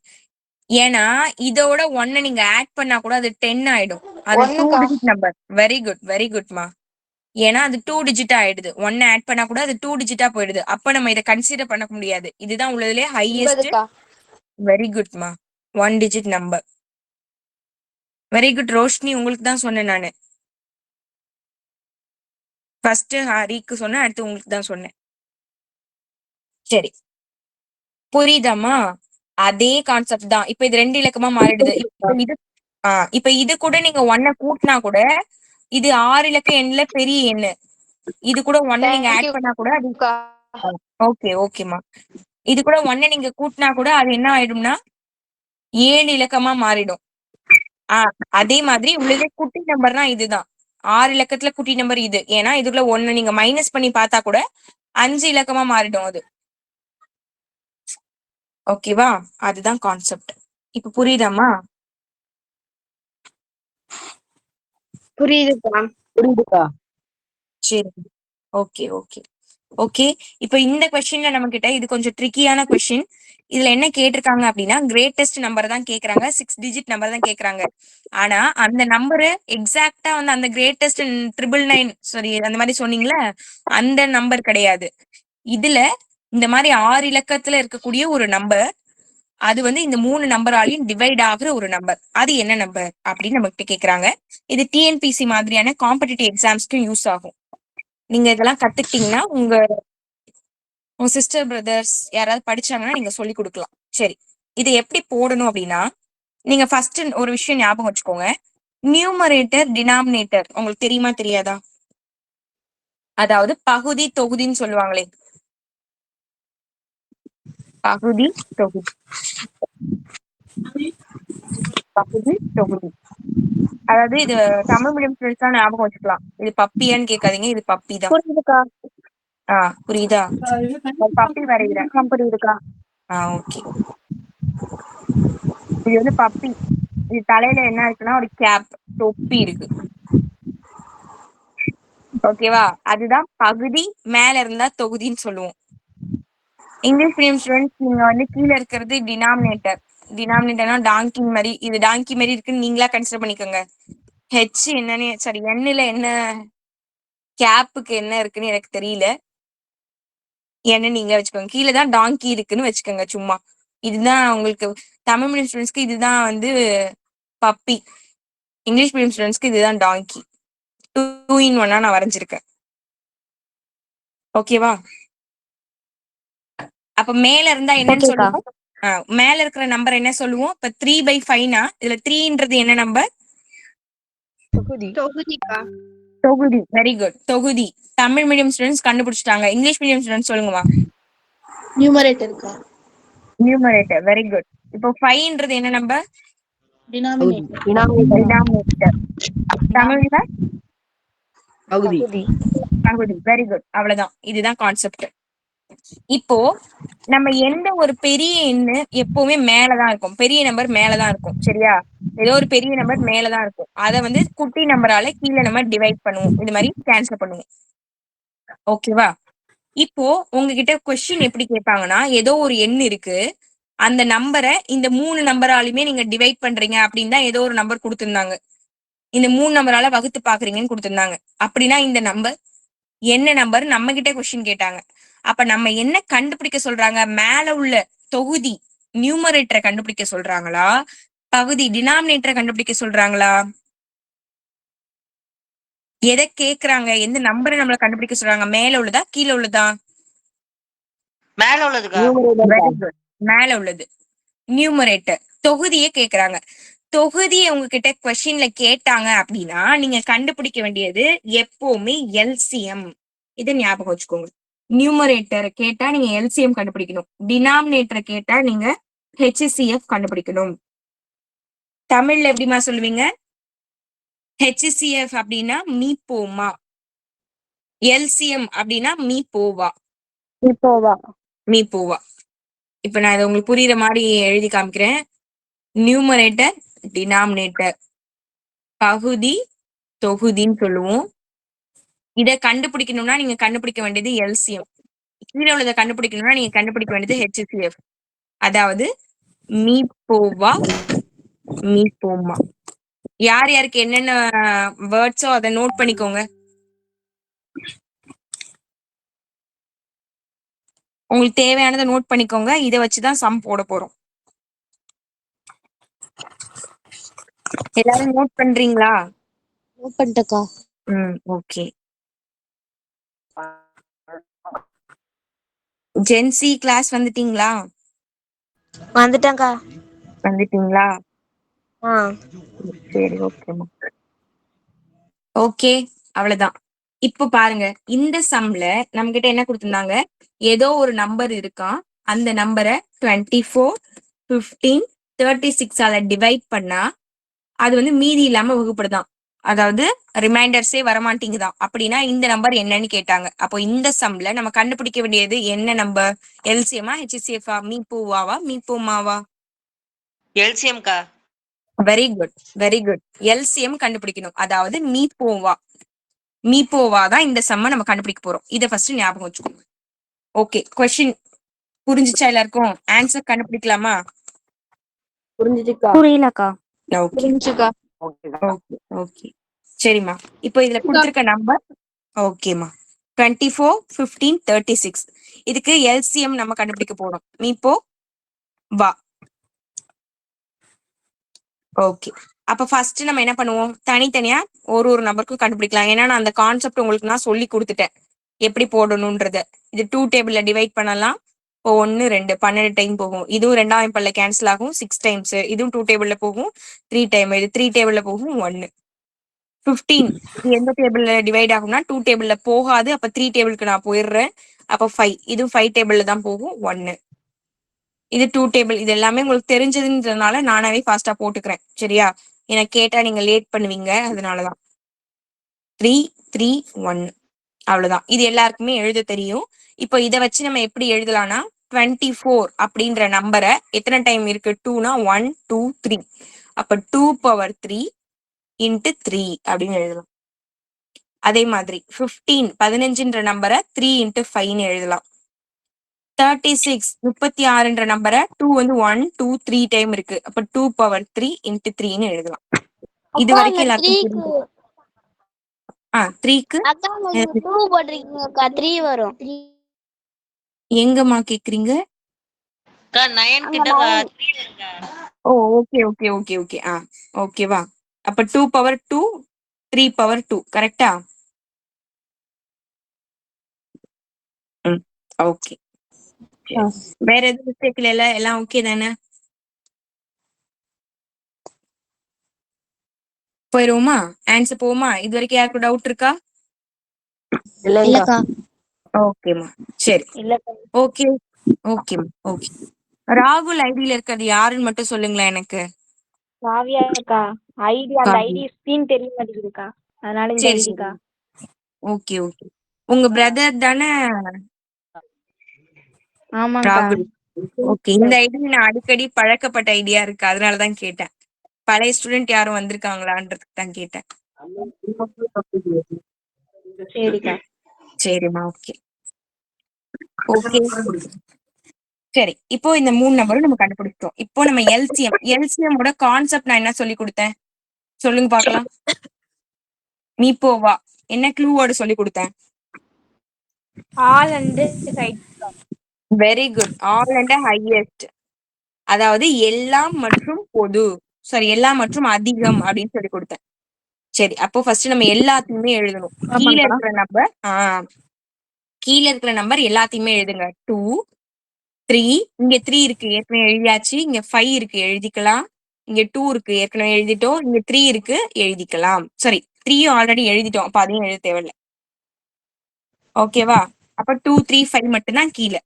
ஏன்னா இதோட 1 நீங்க ஆட் பண்ணா கூட அது 10 ஆயிடும். அது 2 digit number. Very good, very குட்மா. ஏன்னா அது 2 டிஜிட் ஆயிடுது. 1 ஆட் பண்ணா கூட அது 2 டிஜிட்டா போயிடுது. அப்ப நம்ம இதை கன்சிடர் பண்ண முடியாது. இதுதான் உள்ளதுலயே ஹையஸ்ட். வெரி குட்மா. 1 digit number. Very good Roshini, உங்களுக்கு தான் சொன்னேன் நானு. ஃபர்ஸ்ட் ஹரிக்கு சொன்னேன், அடுத்து உங்களுக்கு தான் சொன்னேன். சரி, புரியுதாமா? அதே கான்செப்ட் தான். இப்ப இது 2 இலக்கமா மாறிடுது. இப்ப இது கூட நீங்க 1 கூட்டினா கூட இது 6 இலக்க எண்ல பெரிய எண்ணு. இது கூட 1 நீங்க ஆட் பண்ணா கூட அது ஓகே ஓகேமா. இது கூட 1 நீங்க கூட்டினா கூட அது என்ன ஆயிடும்னா 7 இலக்கமா மாறிடும். அதே மாதிரி உள்ளதே குட்டி நம்பர்னா இதுதான். 6 இலக்கத்துல குட்டி நம்பர் இது. ஏன்னா இதுக்குள்ள 1 நீங்க மைனஸ் பண்ணி பார்த்தா கூட 5 இலக்கமா மாறிடும் அது. ஓகேவா? அதுதான் கான்செப்ட். இப்ப புரியுதாமா?
புரியுதுக்கா.
சரி, ஓகே ஓகே ஓகே. இப்ப இந்த கொஸ்டின்ல நம்ம கிட்ட இது கொஞ்சம் ட்ரிக்கியான கொஸ்டின். இதுல என்ன கேட்டிருக்காங்க அப்படின்னா கிரேட்டஸ்ட் நம்பர் தான் கேக்குறாங்க. 6 டிஜிட் நம்பர் தான் கேக்குறாங்க. ஆனா அந்த நம்பரு எக்ஸாக்டா வந்து அந்த கிரேட்டஸ்ட் 999 சாரி அந்த மாதிரி சொன்னீங்களா, அந்த நம்பர் கிடையாது. இதுல இந்த மாதிரி 6 இலக்கத்துல இருக்கக்கூடிய ஒரு நம்பர், அது வந்து இந்த 3 நம்பராலையும் டிவைட் ஆகுற ஒரு நம்பர். அது என்ன நம்பர் அப்படின்னு நம்ம கிட்ட கேக்குறாங்க. இது டிஎன்பிசி மாதிரியான காம்படிட்டிவ் எக்ஸாம்ஸ்க்கும் யூஸ் ஆகும். நீங்க இதெல்லாம் கத்துக்கிட்டீங்கன்னா உங்க சிஸ்டர் பிரதர்ஸ் யாராவது படிச்சாங்கன்னா நீங்க சொல்லி கொடுக்கலாம். சரி, இதை எப்படி போடணும் அப்படின்னா, நீங்க ஃபர்ஸ்ட் ஒரு விஷயம் ஞாபகம் வச்சுக்கோங்க. நியூமரேட்டர் டினாமினேட்டர் உங்களுக்கு தெரியுமா தெரியாதா? அதாவது பகுதி தொகுதின்னு சொல்லுவாங்களே, பகுதி தொகுதி, பகுதி தொகுதி. அதாவது இது தமிழ் மீடியம் ஸ்டூடெண்ட்ஸ் தான் ஞாபகம் வச்சுக்கலாம். இது பப்பியான்னு கேட்காதீங்க, இது பப்பி தான். புரியுதா? பப்பி வரைகிறேன். புரியுதுக்கா. ஓகே. இது வந்து பப்பி. இது தலையில என்ன இருக்குன்னா ஒரு கேப், தொப்பி இருக்கு. ஓகேவா? அதுதான் பகுதி. மேல இருந்தா தொகுதின்னு சொல்லுவோம். இங்கிலீஷ் மீடியம் ஸ்டூடெண்ட்ஸ் நீங்க வந்து கீழே இருக்கிறது டினாமினேட்டர். டினாமினேட்டர்னா டாங்கி மாதிரி. இது டாங்கி மாதிரி இருக்குன்னு நீங்களா கன்சிடர் பண்ணிக்கோங்க. ஹெச் என்னன்னு சாரி எண்ணுல என்ன கேப்புக்கு என்ன இருக்குன்னு எனக்கு தெரியல. என்ன நீங்க வச்சுக்கோங்க. கீழே தான் டாங்கி இருக்குன்னு வச்சுக்கோங்க சும்மா. இதுதான் உங்களுக்கு தமிழ் மீடியம் ஸ்டூடெண்ட்ஸ்க்கு இதுதான் வந்து பப்பி. இங்கிலீஷ் மீடியம் ஸ்டூடெண்ட்ஸ்க்கு இதுதான் டாங்கி. 2 in 1 நான் வரைஞ்சிருக்கேன். ஓகேவா? அப்ப மேல இருந்தா என்னன்னு சொல்லுவோம்? மேல இருக்கிற நம்பர் என்ன சொல்லுவோம்? இப்ப 3/5னா இதுல 3ன்றது என்ன நம்பர்? தொகுதி. Very good. தொகுதி. தமிழ் மீடியம் ஸ்டூடெண்ட்ஸ் கண்டுபிடிச்சிட்டாங்க. இங்கிலீஷ் மீடியம் ஸ்டூடெண்ட்ஸ் சொல்லுங்கம்மா. நியூமரேட்டர். Very good. இப்போ 5ன்றது என்ன நம்பர்? டினாமினேட்டர். தமிழ்ல
பகுதி.
பகுதி. Very good. அவ்வளவுதான். இதுதான் கான்செப்ட். இப்போ நம்ம எந்த ஒரு பெரிய எண்ணு எப்பவுமே மேலதான் இருக்கும், பெரிய நம்பர் மேலதான் இருக்கும் சரியா. ஏதோ ஒரு பெரிய நம்பர் மேலதான் இருக்கும், அதை வந்து குட்டி நம்பரால கீழே நம்ம டிவைட் பண்ணுவோம், இது மாதிரி கேன்சல் பண்ணுவோம். ஓகேவா. இப்போ உங்ககிட்ட கொஸ்டின் எப்படி கேட்பாங்கன்னா, ஏதோ ஒரு எண் இருக்கு, அந்த நம்பரை இந்த 3 நம்பராலுமே நீங்க டிவைட் பண்றீங்க அப்படின்னா ஏதோ ஒரு நம்பர் கொடுத்திருந்தாங்க, இந்த 3 நம்பரால வகுத்து பாக்குறீங்கன்னு கொடுத்திருந்தாங்க. அப்படின்னா இந்த நம்பர் என்ன நம்பர் நம்ம கிட்ட கொஸ்டின் கேட்டாங்க. அப்ப நம்ம என்ன கண்டுபிடிக்க சொல்றாங்க, மேல உள்ள தொகுதி நியூமரேட்டரை கண்டுபிடிக்க சொல்றாங்களா, பகுதி டினாமினேட்டரை கண்டுபிடிக்க சொல்றாங்களா, எதை கேக்குறாங்க, எந்த நம்பரை நம்மள கண்டுபிடிக்க சொல்றாங்க, மேல உள்ளதா கீழே உள்ளதா?
மேல உள்ளதுக்கா.
வெரி குட், மேல உள்ளது நியூமரேட்டர். தொகுதியை கேக்குறாங்க. தொகுதியை உங்ககிட்ட கொஸ்டின்ல கேட்டாங்க அப்படின்னா நீங்க கண்டுபிடிக்க வேண்டியது எப்பவுமே எல்சிஎம். இதை ஞாபகம் வச்சுக்கோங்க. நியூமரேட்டர் கேட்டா நீங்க எல்சிஎம் கண்டுபிடிக்கணும், டினாமினேட்டர் கேட்டா நீங்க ஹெச்சிசிஎஃப் கண்டுபிடிக்கணும். தமிழ்ல எப்படிமா சொல்லுவீங்க? ஹெச்சிசிஎஃப் அப்படின்னா மீ போமா, எல்சிஎம் அப்படின்னா மீ போவா. மீ போவா. இப்ப நான் இதை உங்களுக்கு புரியுற மாதிரி எழுதி காமிக்கிறேன். நியூமரேட்டர், டினாமினேட்டர், பகுதி, தொகுதின்னு சொல்லுவோம். இதை கண்டுபிடிக்கணும்னா நீங்க கண்டுபிடிக்க வேண்டியது எல்சிஎம். கீழே உள்ளதை கண்டுபிடிக்கணும்னா நீங்க கண்டுபிடிக்க வேண்டியது ஹெச்சிசிஎஃப். அதாவது மீ போவா, மீ போமா. யார் யாருக்கு என்னென்ன வேர்ட்ஸோ அதை நோட் பண்ணிக்கோங்க. உங்களுக்கு தேவையானதை நோட் பண்ணிக்கோங்க. இதை வச்சுதான் சம் போட போறோம். எல்லாரும் நோட் பண்றீங்களா?
நோட் பண்ணிட்டேக்கா.
ஓகே. ஜென்சி கிளாஸ் வந்துட்டீங்களா?
வந்துட்டேன்க்கா.
வந்துட்டீங்களா? சரி, ஓகேமா. ஓகே, அவ்வளவுதான். இப்ப பாருங்க, இந்த சம்ல நம்ம கிட்ட என்ன கொடுத்திருந்தாங்க, ஏதோ ஒரு நம்பர் இருக்கான், அந்த நம்பரை 24, 15, 36ஆல டிவைட் பண்ணா அது வந்து மீதி இல்லாம வகுப்படுதான், அதாவது ரிமைண்டர்ஸே வரமாட்டேங்குதான். அப்படின்னா இந்த நம்பர் என்னன்னு கேட்டாங்க. அப்போ இந்த சம்ல நம்ம கண்டுபிடிக்க வேண்டியது என்ன நம்பர்? எல்சிஎம்மா ஹெச்சிசிஎஃபா, மீ பூவாவா மீ பூமாவா?
எல்சிஎம்கா.
Very good, very good. LCM கண்டுபிடிக்கணும், அதாவது மீ போவா. மீ போவா தான் இந்த சம்ம நம்ம கண்டுபிடிக்க போறோம். இதை ஃபர்ஸ்ட் ஞாபகம் வச்சுக்கோங்க. ஓகே, கொஸ்டின் புரிஞ்சுச்சா எல்லாருக்கும்? ஆன்சர் கண்டுபிடிக்கலாமா?
புரிஞ்சுச்சுக்கா.
புரியலக்கா.
ஓகே
புரிஞ்சுக்கா.
ஓகே ஓகே, சரிம்மா. இப்போ இதுல கொடுத்திருக்க நம்பர் ஓகேம்மா 24, 15, 36. இதுக்கு எல்சிஎம் நம்ம கண்டுபிடிக்க போறோம். மீ போ வா. ஓகே, அப்ப ஃபர்ஸ்ட் நம்ம என்ன பண்ணுவோம், தனித்தனியா ஒரு ஒரு நம்பருக்கும் கண்டுபிடிக்கலாம். ஏன்னா நான் அந்த கான்செப்ட் உங்களுக்கு நான் சொல்லி கொடுத்துட்டேன் எப்படி போடணும்ன்றத. இது 2 டேபிள்ல டிவைட் பண்ணலாம். இப்போ 1, 2 12 டைம் போகும். இதுவும் 2ஆம் பல்ல கேன்சல் ஆகும் 6 டைம்ஸ். இதுவும் 2 டேபிள்ல போகும் 3 டைம். இது 3 டேபிள்ல போகும் 1. 15 இது எந்த டேபிள்ல டிவைட் ஆகும்னா 2 டேபிள்ல போகாது. அப்ப 3 டேபிளுக்கு நான் போயிடுறேன். அப்ப 5 இதுவும் 5 டேபிள்ல தான் போகும் 1. இது 2 டேபிள். இது எல்லாமே உங்களுக்கு தெரிஞ்சதுன்றதுனால நானாவே ஃபாஸ்டா போட்டுக்கிறேன் சரியா. எனக்கு கேட்டா நீங்க லேட் பண்ணுவீங்க, அதனாலதான். 3, 3, 1 அவ்வளவுதான். இது எல்லாருக்குமே எழுத தெரியும். இப்போ இதை வச்சு நம்ம எப்படி எழுதலாம்னா 24 அப்படின்ற நம்பரை எத்தனை டைம் இருக்கு, 2னா 1, 2, 3. அப்ப 2 பவர் 3 இன்ட்டு 3 அப்படின்னு எழுதலாம். அதே மாதிரி 15 15ன்ற நம்பரை 3 இன்ட்டு 5ன்னு எழுதலாம். 36 36ன்ற நம்பரை 2 வந்து 1, 2, 3 டைம் இருக்கு. அப்ப 2 பவர் 3 இன்ட்டு 3ன்னு எழுதலாம். இது வரைக்கும் எல்லாருக்கும் புரியுது? 3க்கு
அக்கா நீங்க 2 போடுறீங்கக்கா 3 வரும்.
எங்கம்மா கேக்குறீங்க?
9 கிட்ட 3 இருக்கா.
ஓ ஓகே ஓகே ஓகே ஓகே. ஓகேவா. அப்ப 2 பவர் 2, 3 பவர் 2 கரெக்டா? ஓகே. வேற எதுவும் மிஸ்டேக் இல்ல, எல்லாம் ஓகே தானே? போயிருவோமா, ஆன்சர் போவோமா? இது வரைக்கும் யாருக்கு டவுட் இருக்கா?
இல்லக்கா.
ஓகேம்மா, சரி. ஓகே ஓகேம்மா, ஓகே. ராகுல் ஐடியில இருக்கிறது யாருன்னு மட்டும் சொல்லுங்களேன் எனக்கு.
காவியாக்கா. ஐடி அந்த ஐடி ஸ்கிரீன் தெரிய மாட்டேங்குதுக்கா, அதனால இந்த
சரி சரி,
ஐடிக்கா.
Okay okay. உங்க பிரதர் தானே?
ஆமாங்கா.
ராகுல். ஓகே, இந்த ஐடி நான் அடிக்கடி பழக்கப்பட்ட ஐடியா இருக்கு, அதனாலதான் கேட்டேன். பழைய ஸ்டூடெண்ட் யாரும் வந்திருக்காங்களான்றதுக்கு தான் கேட்டேன்.
சரிக்கா.
சரிம்மா, ஓகே ஓகே. சரி, இப்போ இந்த 3 நம்பரும் நம்ம கண்டுபிடிச்சிட்டோம். இப்போ நம்ம எல்சிஎம் ஓட கான்செப்ட் நான் என்ன சொல்லி கொடுத்தேன் சொல்லுங்க பார்க்கலாம். மீப்போவா என்ன க்ளூவோட சொல்லி கொடுத்தேன்?
All and right.
Very good. All and highest, அதாவது எல்லாம் மற்றும் பொது, சாரி எல்லாம் மற்றும் அதிகம் அப்படின்னு சொல்லி கொடுத்தேன். சரி, அப்போ ஃபர்ஸ்ட் நம்ம எல்லாத்தையுமே எழுதணும். கீழே இருக்கிற நம்பர் எல்லாத்தையுமே எழுதுங்க. 2 3, இங்க 3 இருக்கு ஏற்கனவே எழுதியாச்சு, இங்க 5 இருக்கு எழுதிக்கலாம், இங்க 2 இருக்கு ஏற்கனவே எழுதிட்டோம், இங்க 3 இருக்கு எழுதிக்கலாம். சாரி, 3 ஆல்ரெடி எழுதிட்டோம், அப்ப அதையும் எழுத தேவையில்ல. ஓகேவா? அப்ப 2 3 5 மட்டும்தான் கீழே.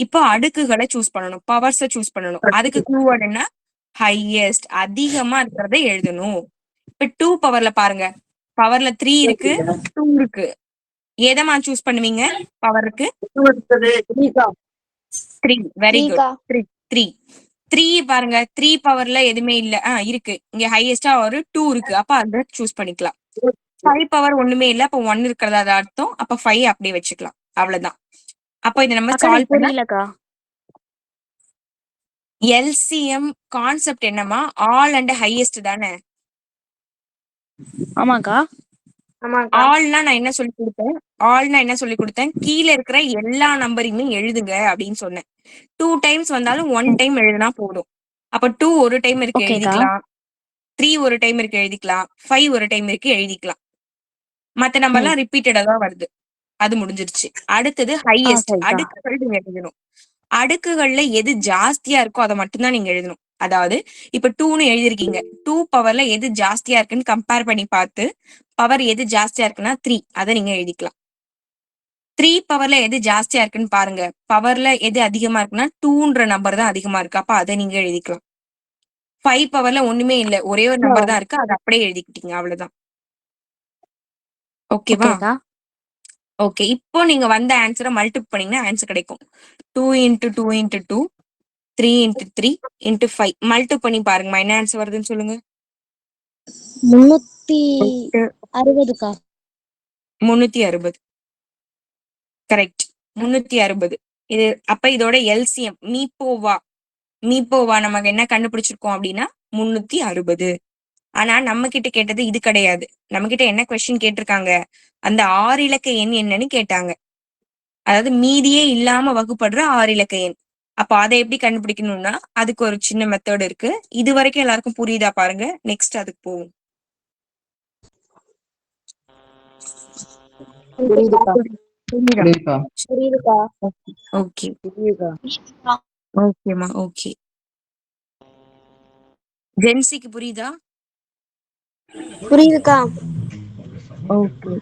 இப்போ அடுக்குகளை சூஸ் பண்ணணும், பவர்ஸ சூஸ் பண்ணணும். அதுக்கு க்ளூவர்ட் என்ன? ஹையஸ்ட், அதிகமா இருக்கிறத எழுதணும். இப்ப 2 பவர்ல பாருங்க, பவர்ல 3 இருக்கு 2 இருக்கு, எதமா சூஸ் பண்ணுவீங்க? பவருக்கு 3. Very good. 3 3 பாருங்க, 3 பவர்ல எதுவுமே இல்ல, இருக்கு, இங்க ஹையஸ்டா ஒரு 2 இருக்கு, அப்ப அத சூஸ் பண்ணிக்கலாம். 5 பவர் ஒண்ணுமே இல்ல, அப்ப 1 இருக்கிறதா அது அர்த்தம், அப்ப 5 அப்படியே வச்சுக்கலாம். அவ்வளவுதான். அப்ப இதை நம்ம சால்வ் பண்ண
புரியலக்கா.
எல்சிஎம் கான்செப்ட் என்னமா? ஆல் அண்ட் ஹையஸ்ட் தானே?
ஆமாக்கா.
ஆல்னா நான் என்ன சொல்லி கொடுத்தேன்? கீழே இருக்கிற எல்லா நம்பரையுமே எழுதுங்க அப்படின்னு சொன்னேன். 2 டைம்ஸ் வந்தாலும் 1 டைம் எழுதினா போதும். அப்ப 2 ஒரு டைம் இருக்கு எழுதிக்கலாம், 3 ஒரு டைம் இருக்கு எழுதிக்கலாம், 5 ஒரு டைம் இருக்கு எழுதிக்கலாம். மத்த நம்பர் எல்லாம் ரிப்பீட்டடா தான் வருது. அது முடிஞ்சிருச்சு. அடுத்தது ஹையஸ்ட். அடுக்குகள் நீங்க எழுதணும். அடுக்குகள்ல எது ஜாஸ்தியா இருக்கோ அதை மட்டும்தான் நீங்க எழுதணும். அதாவது இப்ப 2ன்னு எழுதிருக்கீங்க, 2 பவர்ல எது ஜாஸ்தியா இருக்குன்னு கம்பேர் பண்ணி பார்த்து பவர் எது ஜாஸ்தியா இருக்குன்னா 3, அதை நீங்க எழுதிக்கலாம். 3 பவர்ல எது ஜாஸ்தியா இருக்குன்னு பாருங்க, பவர்ல எது அதிகமா இருக்குன்னா 2ன்ற நம்பர் தான் அதிகமா இருக்கு, அப்ப அதை நீங்க எழுதிக்கலாம். 5 பவர்ல ஒண்ணுமே இல்ல, ஒரே ஒரு நம்பர் தான் இருக்கு, அதை அப்படியே எழுதிக்கிட்டீங்க, அவ்வளவுதான். ஓகேவா? ஓகே, இப்போ நீங்க வந்த ஆன்சரை மல்டிபிள் பண்ணீங்கன்னா ஆன்சர் கிடைக்கும். 2 × 2 × 2, 3 × 3 × 5 மல்டிபிள் பண்ணி பாருங்கம்மா, என்ன ஆன்சர் வருதுன்னு சொல்லுங்க.
360க்கா.
360. கரெக்ட், 360. இது அப்ப இதோட எல்சிஎம் மீப்போவா நமக்கு என்ன கண்டுபிடிச்சிருக்கோம் அப்படின்னா 360. ஆனா நம்ம கிட்ட கேட்டது இது கிடையாது. நம்ம கிட்ட என்ன கொஸ்டின் கேட்டிருக்காங்க? அந்த 6 இலக்க எண் என்னன்னு கேட்டாங்க. அதாவது மீதியே இல்லாம வகுப்படுற 6 இலக்க எண். அப்ப அதை எப்படி கண்டுபிடிக்கணும்னா அதுக்கு ஒரு சின்ன மெத்தட் இருக்கு. இது வரைக்கும் எல்லாருக்கும் புரியுதா பாருங்க, நெக்ஸ்ட் அதுக்கு போகும்.
புரியுதுக்கா.
ஓகே ஓகேமா, ஓகே. ஜென்சிக்கு புரியுதா?
புரியுதுக்கா.
ஓகே.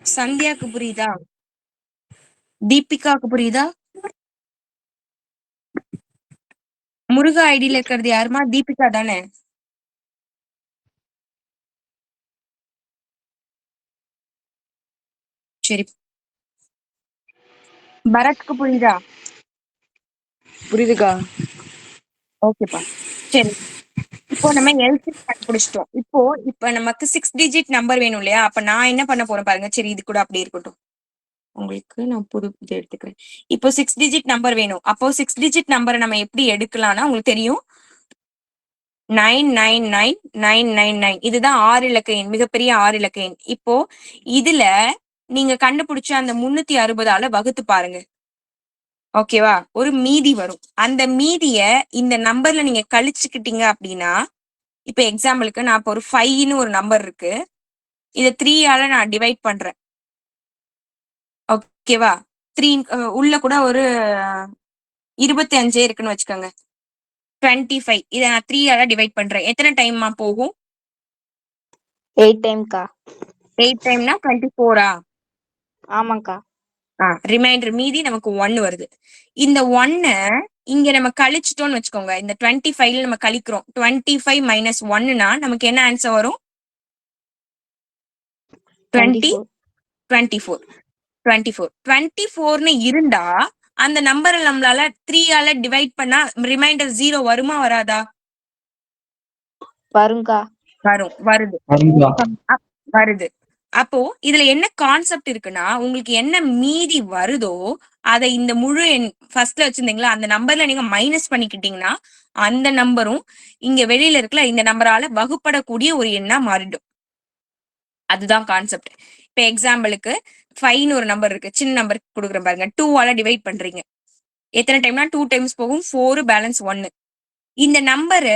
சந்தியாக்கு புரியுதா? தீபிகாக்கு புரியுதா? முருகா ஐடியில இருக்கிறது யாருமா? தீபிகா தானே? சரி, பரத்க்கு புரியுதா?
புரியுதுக்கா.
ஓகேப்பா, சரி. இப்போ நம்ம எல்சிஎம் கண்டுபிடிச்சிட்டோம். இப்போ நமக்கு 6 டிஜிட் நம்பர் வேணும் இல்லையா? அப்ப நான் என்ன பண்ண போறேன் பாருங்க. சரி, இது கூட அப்படியே இருக்கட்டும், உங்களுக்கு நான் புது எடுத்துக்கிறேன். இப்போ 6 டிஜிட் நம்பர் வேணும். அப்போ 6 டிஜிட் நம்பரை நம்ம எப்படி எடுக்கலாம்னா உங்களுக்கு தெரியும், 999999. இதுதான் 6 இலக்க எண், மிகப்பெரிய 6 இலக்க எண். இப்போ இதுல நீங்க கண்டுபிடிச்ச அந்த 360ஆல வகுத்து பாருங்க. ஓகேவா? ஒரு மீதி வரும். அந்த மீதிய இந்த நம்பர்ல நீங்க கழிச்சுக்கிட்டீங்க அப்படின்னா, இப்ப எக்ஸாம்பிளுக்கு நான் இப்போ ஒரு 5ன்னு ஒரு நம்பர் இருக்கு, இத 3ஆல நான் டிவைட் பண்றேன். ஓகேவா? 3 உள்ள கூட ஒரு 25 இருக்குன்னு வச்சுக்கோங்க. 25 இத நான் 3ஆல டிவைட் பண்றேன். எத்தனை டைம்மா போகும்?
8 டைம்க்கா.
8 டைம்னா 24ஆ?
ஆமாக்கா.
ரிமைண்டர் மீதி நமக்கு 1 வருது. இந்த 1 இங்க நம்ம கழிச்சிட்டோம்னு வச்சுக்கோங்க. இந்த 25ல நம்ம கழிக்கிறோம். 25 - 1னா நமக்கு என்ன ஆன்சர் வரும்? 24. 24ன்னு இருந்தா அந்த நம்பரை நம்மளால 3ஆல டிவைட் பண்ணா ரிமைண்டர் 0 வருமா வராதா?
வரும்க்கா.
வருது. வருது. அப்போ இதுல என்ன கான்செப்ட் இருக்குன்னா, உங்களுக்கு என்ன மீதி வருதோ அதை இந்த முழு எண் ஃபர்ஸ்ட்ல வச்சிருந்தீங்களா அந்த நம்பர்ல நீங்க மைனஸ் பண்ணிக்கிட்டீங்கன்னா அந்த நம்பரும் இங்க வெளியில இருக்குல்ல இந்த நம்பரால வகுப்படக்கூடிய ஒரு எண்ணா மாறிடும். அதுதான் கான்செப்ட். இப்ப எக்ஸாம்பிளுக்கு 5ன்னு ஒரு நம்பர் இருக்கு. சின்ன நம்பர் கொடுக்குறேன் பாருங்க. 2ஆல டிவைட் பண்றீங்க. எத்தனை டைம்னா 2 டைம்ஸ் போகும். 4 பேலன்ஸ் 1. இந்த நம்பரு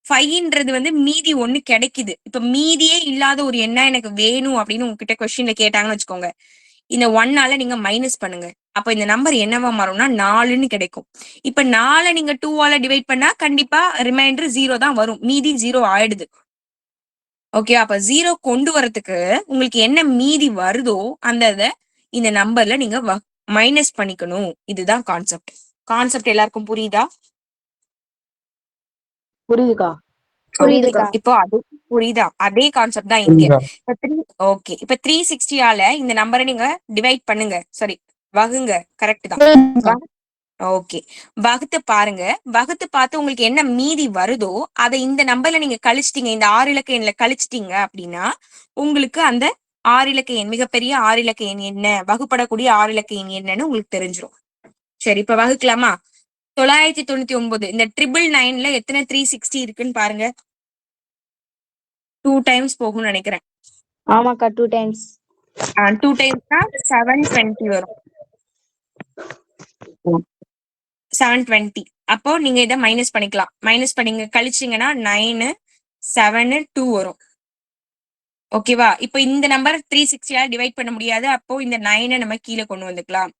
5ன்றது வந்து மீதி 1 கிடைக்குது. இப்ப மீதியே இல்லாத ஒரு எண்ணா எனக்கு வேணும் அப்படின்னு உங்ககிட்ட கொஸ்டின்ல கேட்டாங்கன்னு வச்சுக்கோங்க. இந்த 1ஆல நீங்க மைனஸ் பண்ணுங்க. அப்ப இந்த நம்பர் என்னவா மாறும்னா 4ன்னு கிடைக்கும். இப்ப 4 நீங்க 2ஆல டிவைட் பண்ணா கண்டிப்பா ரிமைண்டர் 0 தான் வரும். மீதி 0 ஆயிடுது. ஓகே, அப்ப 0 கொண்டு வரதுக்கு உங்களுக்கு என்ன மீதி வருதோ அந்த இதை இந்த நம்பர்ல நீங்க மைனஸ் பண்ணிக்கணும். இதுதான் கான்செப்ட். கான்செப்ட் எல்லாருக்கும் புரியுதா?
புரியுதுக்கா.
புரியுதுக்கா.
இப்போ அது புரியுதா? அதே கான்செப்ட் தான் இங்க. ஓகே, இப்ப 360ஆல இந்த நம்பரை நீங்க டிவைட் பண்ணுங்க. சாரி, வகுங்க. கரெக்ட் தான். ஓகே, வகுத்து பாருங்க. வகுத்து பார்த்து உங்களுக்கு என்ன மீதி வருதோ அதை இந்த நம்பர்ல நீங்க கழிச்சிட்டீங்க. இந்த 6 இலக்க எண்ல கழிச்சிட்டீங்க அப்படின்னா உங்களுக்கு அந்த 6 இலக்க எண், மிகப்பெரிய 6 இலக்க எண் என்ன, வகுப்படக்கூடிய 6 இலக்க எண் என்னன்னு உங்களுக்கு தெரிஞ்சிடும். சரி, இப்ப வகுக்கலாமா? 999 இந்த 999ல எத்தனை 360 இருக்குன்னு பாருங்க. 2 டைம்ஸ் போகும்னு நினைக்கிறேன்.
ஆமாக்கா, 2 டைம்ஸ்.
2 டைம்ஸ்னா 720 வரும். 720. அப்போ நீங்க இதை மைனஸ் பண்ணிக்கலாம். மைனஸ் பண்ணீங்க கழிச்சீங்கன்னா 9 7 2 வரும். ஓகேவா? இப்போ இந்த நம்பர் 360ஆல டிவைட் பண்ண முடியாது. அப்போ இந்த 9 நம்ம கீழே கொண்டு வந்துக்கலாம்.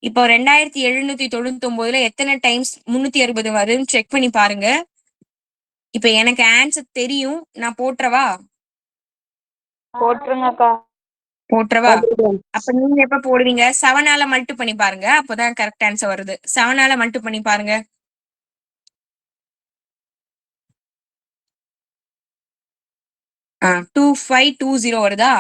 இப்போ 2799ல எத்தனை டைம்ஸ் 360 வருதுன்னு செக் பண்ணி பாருங்க. இப்ப எனக்கு ஆன்சர் தெரியும். நான் போட்டுறவா?
போட்டுருங்கக்கா.
போட்டுறவா? அப்ப நீங்க எப்ப போடுவீங்க? 7ஆல மல்டி பண்ணி பாருங்க. அப்பதான் கரெக்ட் ஆன்சர் வருது. 7ஆல மல்டி பண்ணி பாருங்க. 2520 வருதா?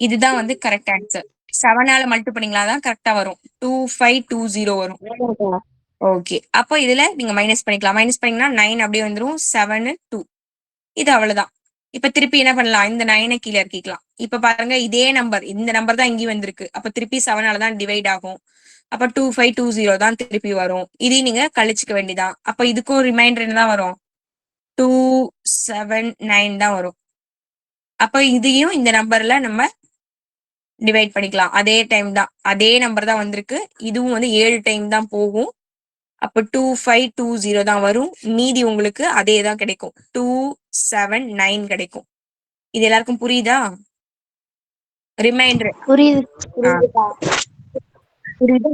இதுதான் வந்து கரெக்ட் ஆன்சர். 7ஆல மல்டி பண்ணீங்களா தான் கரெக்டா வரும். 2520 வரும். ஓகே, அப்போ இதுல நீங்க மைனஸ் பண்ணிக்கலாம். மைனஸ் பண்ணீங்கன்னா 9 அப்படியே வந்துரும். 7 2. இது அவ்வளவுதான். இப்ப திருப்பி என்ன பண்ணலாம்? இந்த 9 கீழே இறக்கிக்கலாம். இப்ப பாருங்க, இதே நம்பர், இந்த நம்பர் தான் இங்கேயும் வந்திருக்கு. அப்ப திருப்பி 7ஆல தான் டிவைட் ஆகும். அப்ப 2520 தான் திருப்பி வரும். இதையும் நீங்க கழிச்சுக்க வேண்டியதான். அப்ப இதுக்கும் ரிமைண்டர் என்னதான் வரும்? 279 தான் வரும். அப்ப இதையும் இந்த நம்பர்ல நம்ம டிவைட் பண்ணிக்கலாம். அதே டைம் தான், அதே நம்பர் தான் வந்திருக்கு. இதுவும் வந்து 7 டைம் தான் போகும். அப்ப 2520 தான் வரும். மீதி உங்களுக்கு அதே தான் கிடைக்கும். 279 கிடைக்கும். இது எல்லாருக்கும் புரியுதா? ரிமைண்டர்
புரியுதுக்கா.
புரியுதா?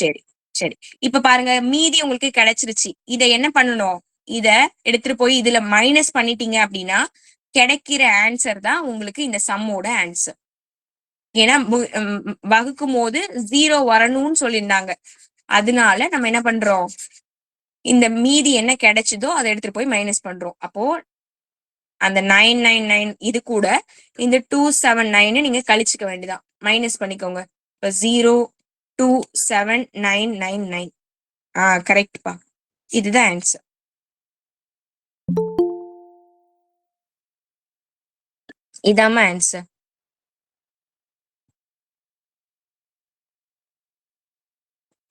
சரி சரி. இப்ப பாருங்க, மீதி உங்களுக்கு கிடைச்சிருச்சு. இத என்ன பண்ணணும்? இத எடுத்துட்டு போய் இதுல மைனஸ் பண்ணிட்டீங்க அப்படின்னா கிடைக்கிற ஆன்சர் தான் உங்களுக்கு இந்த சம்மோட ஆன்சர். ஏன்னா வகுக்கும் போது 0 வரணும்னு சொல்லியிருந்தாங்க. அதனால நம்ம என்ன பண்றோம்? இந்த மீதி என்ன கிடைச்சதோ அதை எடுத்துட்டு போய் மைனஸ் பண்றோம். அப்போ அந்த 999 இது கூட இந்த 279 நீங்க கழிச்சுக்க வேண்டியதான். மைனஸ் பண்ணிக்கோங்க. இப்ப 027999. கரெக்ட்பா. இதுதான் ஆன்சர். இதாம ஆன்சர்.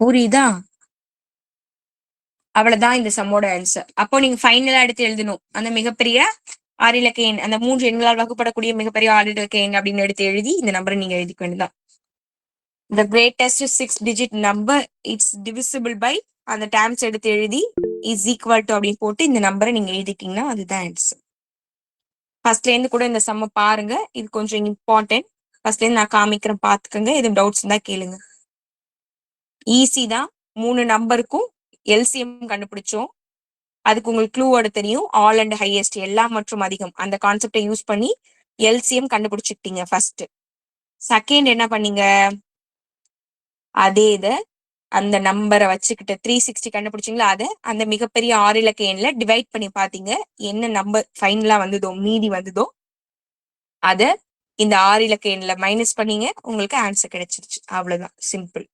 புரியுதா? அவ்வளவுதான் இந்த சம்மோட ஆன்சர். அப்போ நீங்க ஃபைனலா எடுத்து எழுதணும். அந்த மிகப்பெரிய 6 இலக்க எண், அந்த 3 எண்களால் வகுப்படக்கூடிய மிகப்பெரிய 6 இலக்க எண் அப்படின்னு எடுத்து எழுதி இந்த நம்பரை நீங்க எழுதிக்க வேண்டியதான். The greatest 6-digit number it's divisible by அந்த டேர்ம்ஸ் எடுத்து எழுதி is equal to அப்படின்னு போட்டு இந்த நம்பரை நீங்க எழுதிட்டீங்கன்னா அதுதான் ஆன்சர். ஃபர்ஸ்ட்ல இருந்து கூட இந்த சம்ம பாருங்க. இது கொஞ்சம் இம்பார்ட்டன்ட். ஃபர்ஸ்ட்ல இருந்து நான் காமிக்கிறேன், பாத்துக்கோங்க. எதுவும் டவுட்ஸ் இருந்தா கேளுங்க. ஈஸி தான். 3 நம்பருக்கும் எல்சிஎம் கண்டுபிடிச்சோம். அதுக்கு உங்களுக்கு க்ளூ வேர்டு தெரியும். ஆல் அண்ட் ஹையஸ்ட், எல்லாம் மற்றும் அதிகம், அந்த கான்செப்டை யூஸ் பண்ணி எல்சிஎம் கண்டுபிடிச்சிட்டீங்க ஃபர்ஸ்ட். செகண்ட் என்ன பண்ணீங்க? அதே இதை அந்த நம்பரை வச்சுக்கிட்டு 360 கண்டுபிடிச்சிங்களா, அதை அந்த மிகப்பெரிய 6 இலக்க எண்ல டிவைட் பண்ணி பாத்தீங்க. என்ன நம்பர் ஃபைனலா வந்ததோ, மீதி வந்ததோ, அத இந்த 6 இலக்க எண்ல மைனஸ் பண்ணீங்க. உங்களுக்கு ஆன்சர் கிடைச்சிருச்சு. அவ்வளவுதான், சிம்பிள்.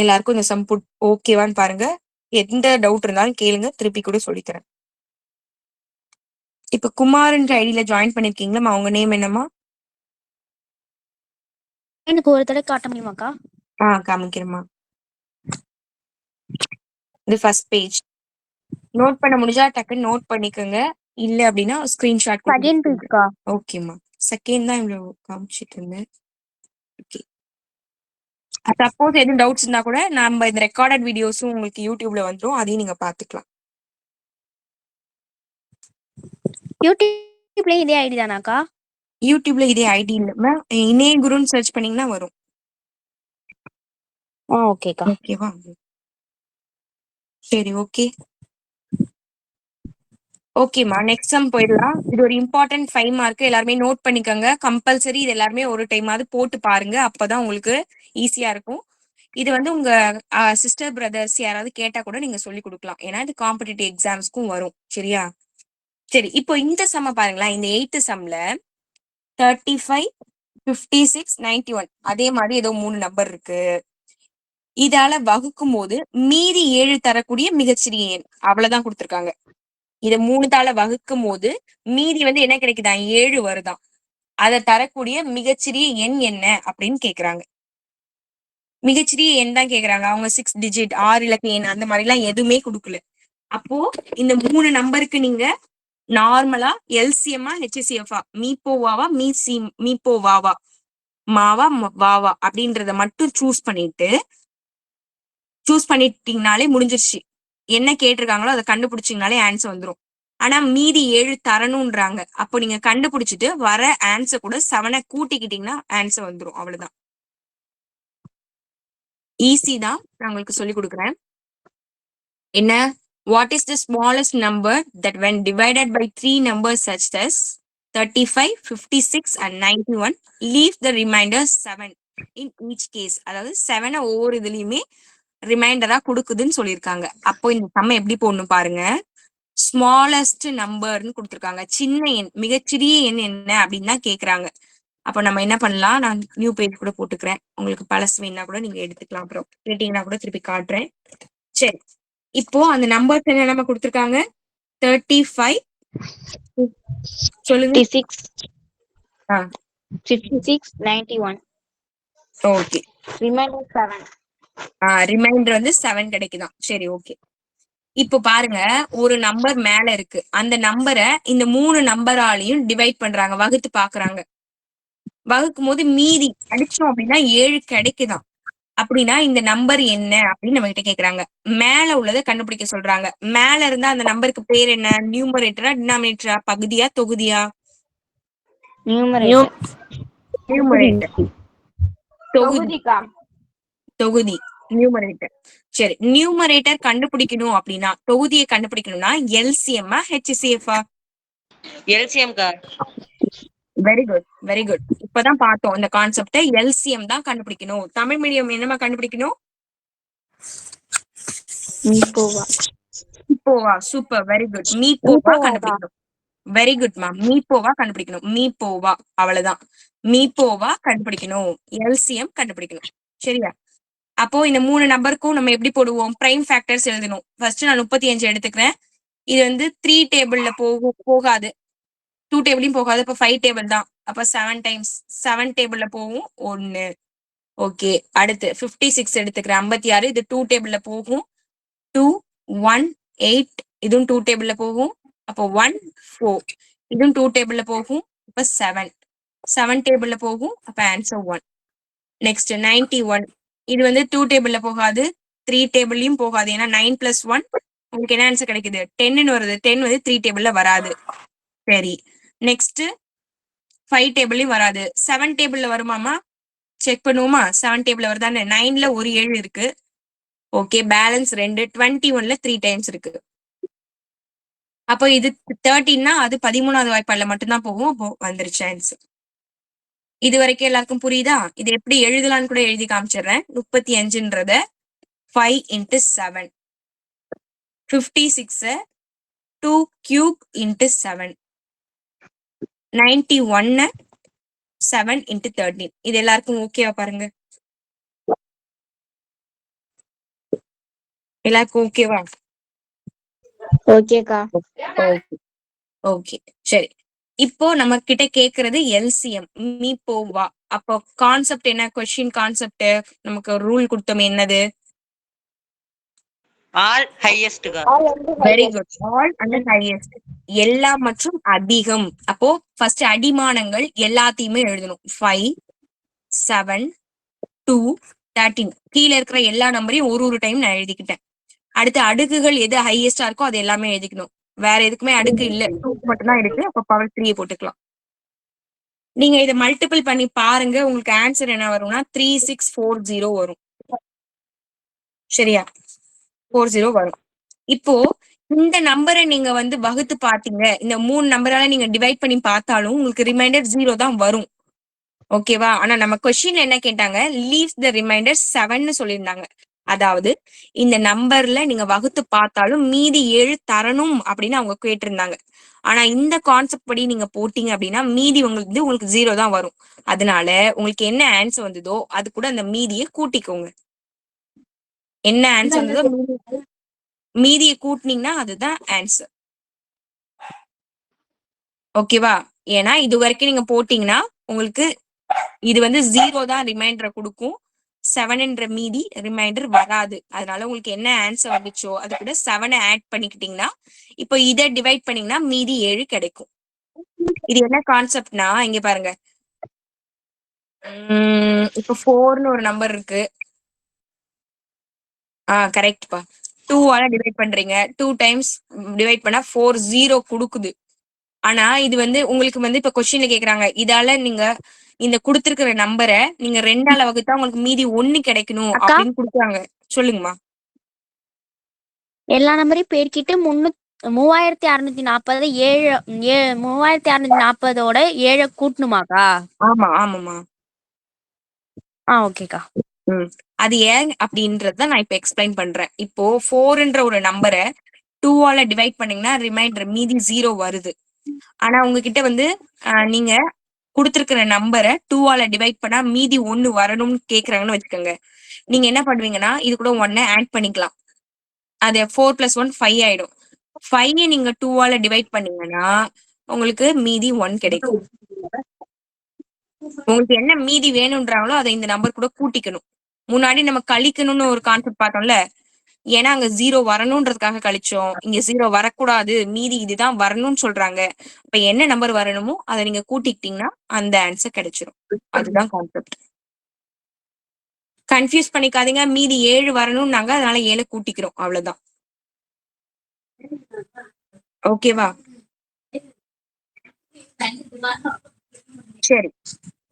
எல்லாருக்கும் இந்த சம் ஓகேவான்னு பாருங்க. எந்த டவுட் இருந்தாலும் கேளுங்க, திருப்பி கூட சொல்லித்தரேன். இப்ப குமார்ன்ற ஐடியில ஜாயின் பண்ணிருக்கீங்களா? அவங்க நேம் என்னம்மா?
எனக்கு ஒரு தடவை காட்ட முடியுமாக்கா?
காமிக்கிறேம்மா. இது ஃபர்ஸ்ட் பேஜ். நோட் பண்ண முடிஞ்சா டக்குன்னு நோட் பண்ணிக்கோங்க. இல்ல அப்படின்னா ஸ்கிரீன்ஷாட்
செகண்ட் பேஜ்க்கா.
ஓகேம்மா. செகண்ட் தான் இவ்வளவு காமிச்சிட்டு இருந்தேன். ஓகே. சப்போஸ் எதுவும் டவுட்ஸ் இருந்தா கூட நம்ம இந்த ரெக்கார்டட் வீடியோஸும் உங்களுக்கு யூடியூப்ல வந்துரும், அதையும் நீங்க பாத்துக்கலாம்.
யூடியூப்லயும் இதே ஐடி தானாக்கா?
யூடியூப்ல இதே ஐடி இல்ல, இணைய குருன்னு சர்ச் பண்ணீங்கன்னா வரும்.
ஓகேக்கா.
ஓகேவா? சரி, ஓகே. ஓகேம்மா, நெக்ஸ்ட் சம் போயிடலாம். இது ஒரு இம்பார்ட்டன்ட் 5 மார்க், எல்லாருமே நோட் பண்ணிக்கோங்க. கம்பல்சரி இது எல்லாருமே ஒரு டைமாவது போட்டு பாருங்க, அப்பதான் உங்களுக்கு ஈஸியா இருக்கும். இது வந்து உங்க சிஸ்டர் பிரதர்ஸ் யாராவது கேட்டா கூட நீங்க சொல்லி கொடுக்கலாம், ஏன்னா இது காம்படிட்டிவ் எக்ஸாம்ஸ்க்கும் வரும். சரியா? சரி, இப்போ இந்த சம்ம பாருங்களேன். இந்த 8th சம்ல 35, 56, 91 அதே மாதிரி ஏதோ 3 நம்பர் இருக்கு. இதால வகுக்கும் போது மீதி 7 தரக்கூடிய மிகச்சிறிய எண் அவ்வளவுதான் கொடுத்திருக்காங்க. இத 3 தால வகுக்கும் போது மீதி வந்து என்ன கிடைக்குதான்? 7 வருதான். அதை தரக்கூடிய மிகச்சிறிய எண் என்ன அப்படின்னு கேக்குறாங்க. மிகச்சிறிய எண் தான் கேக்குறாங்க. அவங்க 6 டிஜிட் 6 இலக்க எண் அந்த மாதிரி எல்லாம் எதுவுமே கொடுக்கல. அப்போ இந்த 3 நம்பருக்கு நீங்க நார்மலா எல்சிஎம்மா ஹெச்சிஎஃப்ஆ மீப்போவாவா மீப்போவாவா மாவா வாவா அப்படின்றத மட்டும் சூஸ் பண்ணிட்டீங்கனாலே முடிஞ்சிருச்சு. என்ன கேட்டிருக்காங்களோ அதை கண்டுபிடிச்சிங்கனாலே ஆன்சர் வந்துரும். ஆனா மீதி 7 தரணும்ன்றாங்க. அப்போ நீங்க கண்டுபிடிச்சிட்டு வர ஆன்சர் கூட 7 கூட்டிக்கிட்டீங்கன்னா ஆன்சர் வந்துரும். அவ்வளவுதான், ஈஸி தான். நான் உங்களுக்கு சொல்லி கொடுக்குறேன். என்ன? What is the smallest number that when divided by 3 numbers such as 35, 56 and 91 leave the remainder 7 in each case? அதாவது 7 ஒவ்வொரு இதுலயுமே ரிமைண்டரா கொடுக்குதுன்னு சொல்லியிருக்காங்க. அப்போ இந்த சம்ம எப்படி போடணும் பாருங்க. ஸ்மாலஸ்ட் நம்பர்னு கொடுத்துருக்காங்க. சின்ன எண், மிகச்சிறிய எண் என்ன அப்படின்னு தான் கேக்குறாங்க. அப்போ நம்ம என்ன பண்ணலாம்? நான் நியூ பேஜ் கூட போட்டுக்கிறேன், உங்களுக்கு பழசு வேணா கூட நீங்க எடுத்துக்கலாம். அப்புறம் கேட்டீங்கன்னா கூட திருப்பி காட்டுறேன். சரி, இப்போ அந்த நம்பர்ஸ் என்ன நம்ம கொடுத்துருக்காங்க? 35 சொல்லுங்க.
56, 91.
Okay,
Remainder 7.
ரிமைண்டர் வந்து 7 கிடைக்குதான். சரி, ஓகே. இப்போ பாருங்க, ஒரு நம்பர் மேல இருக்கு. அந்த நம்பரை இந்த 3 நம்பராலையும் டிவைட் பண்றாங்க, வகுத்து பாக்குறாங்க. வகுக்கும் போது மீதி அடிச்சோம் அப்படின்னா 7 கிடைக்குதான். அப்படின்னா இந்த நம்பர் என்ன அப்படின்னு நம்ம கிட்ட கேக்குறாங்க. மேல உள்ளதை கண்டுபிடிக்க சொல்றாங்க. மேல இருந்தா அந்த நம்பருக்கு பேர் என்ன? நியூமரேட்டரா டினாமினேட்டரா? பகுதியா தொகுதியா?
Numerator.
நியூமரேட்டர்.
தொகுதிக்கா.
தொகுதி, நியூமரேட்டர். சரி, நியூமரேட்டர் கண்டுபிடிக்கணும் அப்படின்னா, தொகுதியை கண்டுபிடிக்கணும்னா எல்சிஎம்மா ஹெச்சிஎஃப்ஆ?
LCM கா.
Very good, very good. இப்பதான் பார்த்தோம் இந்த கான்செப்ட. எல்சிஎம் தான் கண்டுபிடிக்கணும். தமிழ் மீடியம் என்னமா கண்டுபிடிக்கணும்? மீப்போவா? Super, very good. மீப்போவா கண்டுபிடிக்கணும். Very good ma'am. மீப்போவா கண்டுபிடிக்கணும். மீப்போவா, அவ்வளவுதான். மீப்போவா கண்டுபிடிக்கணும், எல்சிஎம் கண்டுபிடிக்கணும். சரியா? அப்போ இந்த 3 நம்பருக்கும் நம்ம எப்படி போடுவோம்? பிரைம் ஃபேக்டர்ஸ் எழுதணும். ஃபர்ஸ்ட் நான் 35 எடுத்துக்கிறேன். இது வந்து 3 டேபிள்ல போகாது, 2 டேபிளையும் போகாது. அப்ப 5 டேபிள் தான். அப்ப 7 டைம்ஸ் 7 டேபிள்ல போகும் 1. ஓகே, அடுத்து 56 எடுத்துக்கிறேன். 56 இது 2 டேபிள்ல போகும் 2, 1, 8 இதுவும் 2 டேபிள்ல போகும். அப்போ 1, 4 இதுவும் 2 டேபிள்ல போகும். அப்ப 7 டேபிள்ல போகும். அப்ப ஆன்சர் 1. நெக்ஸ்ட் 91 இது வந்து 2 டேபிள்ல போகாது, 3 டேபிள்லயும் போகாது. ஏன்னா 9 + 1 உங்களுக்கு என்ன ஆன்சர் கிடைக்குது? 10 வருது. 10 வந்து 3 டேபிள்ல வராது. சரி, நெக்ஸ்ட் 5 டேபிள்லயும் வராது. 7 டேபிள்ல வருமாமா? செக் பண்ணுவோமா? 7 டேபிள்ல வருதான்னு. 9ல ஒரு 7 இருக்கு. Okay, balance 2. 21ல 3 டைம்ஸ் இருக்கு. அப்போ இது 13னா அது 13வது வாய்ப்பாடுல மட்டும்தான் போகும். அப்போ வந்துருச்சு ஆன்சர். இது வரைக்கும் எல்லாருக்கும் புரியுதா? இது எப்படி எழுதலாம்னு கூட எழுதி காமிச்சிடுறேன். 35ன்றத 5 × 7, 56 2 cube × 7, 91 7 × 13. இது எல்லாருக்கும் ஓகேவா பாருங்க. எல்லாருக்கும் ஓகேவா?
ஓகேக்கா.
ஓகே ஓகே சரி. இப்போ நம்ம கிட்ட கேக்குறது எல்சிஎம் மீ போவா. அப்போ கான்செப்ட் என்ன? கொஸ்டின் கான்செப்ட் நமக்கு ரூல் கொடுத்தோம் என்னது?
ஆல் ஹையஸ்ட்கா.
Very good. All and highest, எல்லா மற்றும் அதிகம். அப்போ ஃபர்ஸ்ட் அடிமானங்கள் எல்லாத்தையுமே எழுதணும். 5, 7, 2, 13. கீழே இருக்கிற எல்லா நம்பரையும் ஒரு டைம் நான் எழுதிக்கிட்டேன். அடுத்து அடுக்குகள் எது ஹையஸ்டா இருக்கோ அது எல்லாமே எழுதிக்கணும். வேற எதுக்குமே அடுக்கு இல்ல, 2 மட்டும் தான் இருக்கு. அப்ப பவர் 3 போட்டுக்கலாம். நீங்க இதை மல்டிபிள் பண்ணி பாருங்க, உங்களுக்கு ஆன்சர் என்ன வரும்னா 3640 வரும். சரியா? 40 வரும். இப்போ இந்த நம்பரை நீங்க வந்து வகுத்து பாத்தீங்க, இந்த 3 நம்பரால நீங்க டிவைட் பண்ணி பார்த்தாலும் உங்களுக்கு ரிமைண்டர் 0 தான் வரும். ஓகேவா? ஆனா நம்ம கொஸ்டின்ல என்ன கேட்டாங்க? லீவ்ஸ் த ரிமைண்டர் 7ன்னு சொல்லியிருந்தாங்க. அதாவது இந்த நம்பர்ல நீங்க வகுத்து பார்த்தாலும் மீதி 7 தரணும் அப்படின்னு அவங்க கேட்டிருந்தாங்க. ஆனா இந்த கான்செப்ட் படி நீங்க போட்டீங்க அப்படின்னா மீதி உங்களுக்கு 0 தான் வரும். அதனால உங்களுக்கு என்ன ஆன்சர் வந்ததோ அது கூட அந்த மீதியை கூட்டிக்கோங்க. என்ன ஆன்சர் வந்ததோ மீதியை கூட்டினீங்கன்னா அதுதான் ஆன்சர். ஓகேவா? ஏன்னா இது வரைக்கும் நீங்க போட்டீங்கன்னா உங்களுக்கு இது வந்து 0 தான் ரிமைண்டரை கொடுக்கும். 7ன்ற மீதி ரிமைண்டர் வராது. அதனால உங்களுக்கு என்ன ஆன்சர் வந்துச்சோ அது கூட 7 ஆட் பண்ணிக்கிட்டீங்கன்னா இப்போ இதை டிவைட் பண்ணீங்கன்னா மீதி 7 கிடைக்கும். இது என்ன கான்செப்ட்னா இங்க பாருங்க. இப்போ 4ன்னு ஒரு நம்பர் இருக்கு. கரெக்ட்பா. 2ஆல டிவைட் பண்றீங்க. 2 டைம்ஸ் டிவைட் பண்ணா 4 0 கொடுக்குது. ஆனா இது வந்து உங்களுக்கு வந்து இப்ப கொஸ்டின்ல கேக்குறாங்க, இதால நீங்க இந்த கொடுத்திருக்கிற நம்பரை நீங்க 2ஆல வகுத்தா உங்களுக்கு மீதி 1 கிடைக்கணும்
அக்கா?
அப்படின்னு கொடுக்குறாங்க. சொல்லுங்கம்மா.
எல்லா நம்பரையும் பெருக்கிட்டு 3640 3640ஓட 7 கூட்டணுமாக்கா?
ஆமா ஆமாம்மா.
ஓகேக்கா.
அது ஏன் அப்படின்றத நான் இப்ப எக்ஸ்பிளைன் பண்றேன். இப்போ 4ன்ற ஒரு நம்பரை 2ஆல டிவைட் பண்ணீங்கன்னா ரிமைண்டர் மீதி 0 வருது. ஆனா உங்ககிட்ட வந்து நீங்க கொடுத்திருக்கிற நம்பரை 2ஆல டிவைட் பண்ணா மீதி 1 வரணும்னு கேக்குறாங்கன்னு வச்சுக்கோங்க. நீங்க என்ன பண்ணுவீங்கன்னா இது கூட 1 ஆட் பண்ணிக்கலாம். அது 4 + 1 5 ஆயிடும். 5 நீங்க 2ஆல டிவைட் பண்ணீங்கன்னா உங்களுக்கு மீதி 1 கிடைக்கும். உங்களுக்கு என்ன மீதி வேணும்ன்றாங்களோ அதை இந்த நம்பர் கூட கூட்டிக்கணும். முன்னாடி நம்ம கழிக்கணும்னு ஒரு கான்செப்ட் பார்த்தோம்ல, ஏன்னா அங்க 0 வரணும்ன்றதுக்காக கழிச்சோம். இங்க 0 வரக்கூடாது, மீதி இதுதான் வரணும்னு சொல்றாங்க. இப்ப என்ன நம்பர் வரணுமோ அதை நீங்க கூட்டிக்கிட்டீங்கன்னா அந்த ஆன்சர் கிடைச்சிரும். அதுதான் கான்செப்ட். கன்ஃபியூஸ் பண்ணிக்காதீங்க. மீதி 7 வரணும்னாங்க, அதனால 7 கூட்டிக்கிறோம், அவ்வளவுதான். ஓகேவா? சரி,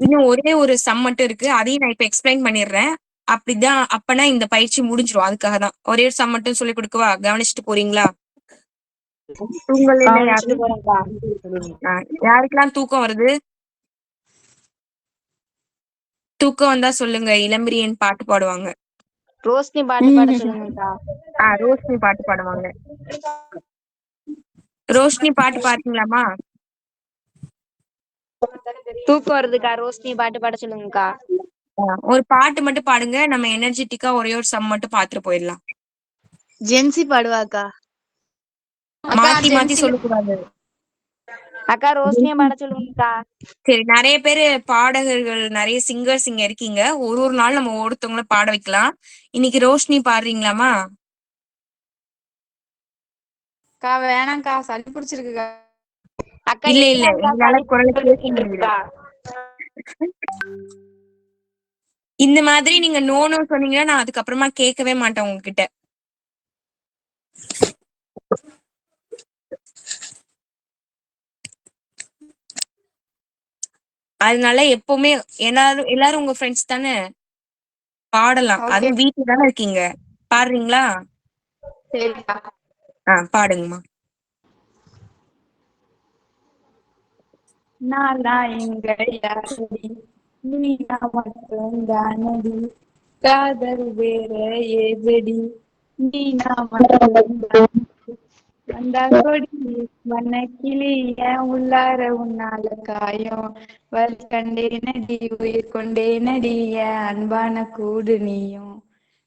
இன்னும் ஒரே ஒரு சம் மட்டும் இருக்கு. அதையும் நான் இப்ப எக்ஸ்பிளைன் பண்ணிடுறேன். அப்படிதான், அப்பனா இந்த பயிற்சி முடிஞ்சிரும். அதுக்காக தான் ஒரே ஒரு சம் மட்டும் சொல்லி கொடுக்கவா? கவனிச்சுட்டு போறீங்களா? தூங்கல யாரு? யாருக்கெல்லாம் தூக்கம் வருது? தூக்கம் வந்தா சொல்லுங்க. இளம்பிரியன் பாட்டு பாடுவாங்க.
ரோஷினி பாட்டு பாட சொல்லுங்கக்கா.
ரோஷினி பாட்டு பாடுவாங்க. ரோஷினி பாட்டு பாத்தீங்களாமா?
தூக்கம் வருதுக்கா, ரோஷினி பாட்டு பாட சொல்லுங்கக்கா.
ஒரு பாட்டு மட்டும் பாடுங்க. நம்ம எனர்ஜெட்டிக்கா ஒரே ஒரு சம் மட்டும் பாத்துட்டு போயிடலாம்.
ஜென்சி பாடுவாக்கா.
மாத்தி மாத்தி சொல்லக்கூடாது.
அக்கா ரோஷினிய பாட சொல்லுங்கக்கா.
சரி, நிறைய பேரு பாடகர்கள், நிறைய சிங்கர்ஸ் இங்க இருக்கீங்க. ஒரு நாள் நம்ம ஒருத்தவங்கள பாட வைக்கலாம். இன்னைக்கு ரோஷினி பாடுறீங்களாமா?
அக்கா வேணாம்க்கா, சளி பிடிச்சிருக்குக்கா.
அக்கா
இல்ல இல்ல, எங்களால குரலை கேட்க முடியல. இந்த மாதிரி நீங்க நோ நோ சொன்னீங்கன்னா நான் அதுக்கப்புறமா கேட்கவே மாட்டேன் உங்ககிட்ட. அதனால எப்பவுமே எல்லாரும் உங்க ஃப்ரெண்ட்ஸ் தானே, பாடலாம். அதுவும் வீட்டுல தானே இருக்கீங்க. பாடுறீங்களா?
சரிக்கா.
பாடுங்கம்மா.
நானா எங்க யாரடி, நீனா மட்டும் தானடி, காதல் வேற ஏதடி, நீனா மட்டும் வந்தா கொடி வண்ண கிளிய உள்ளார உன்னால காயம் கண்டே நடி உயிர் கொண்டே நடிய அன்பான கூடு நீயும்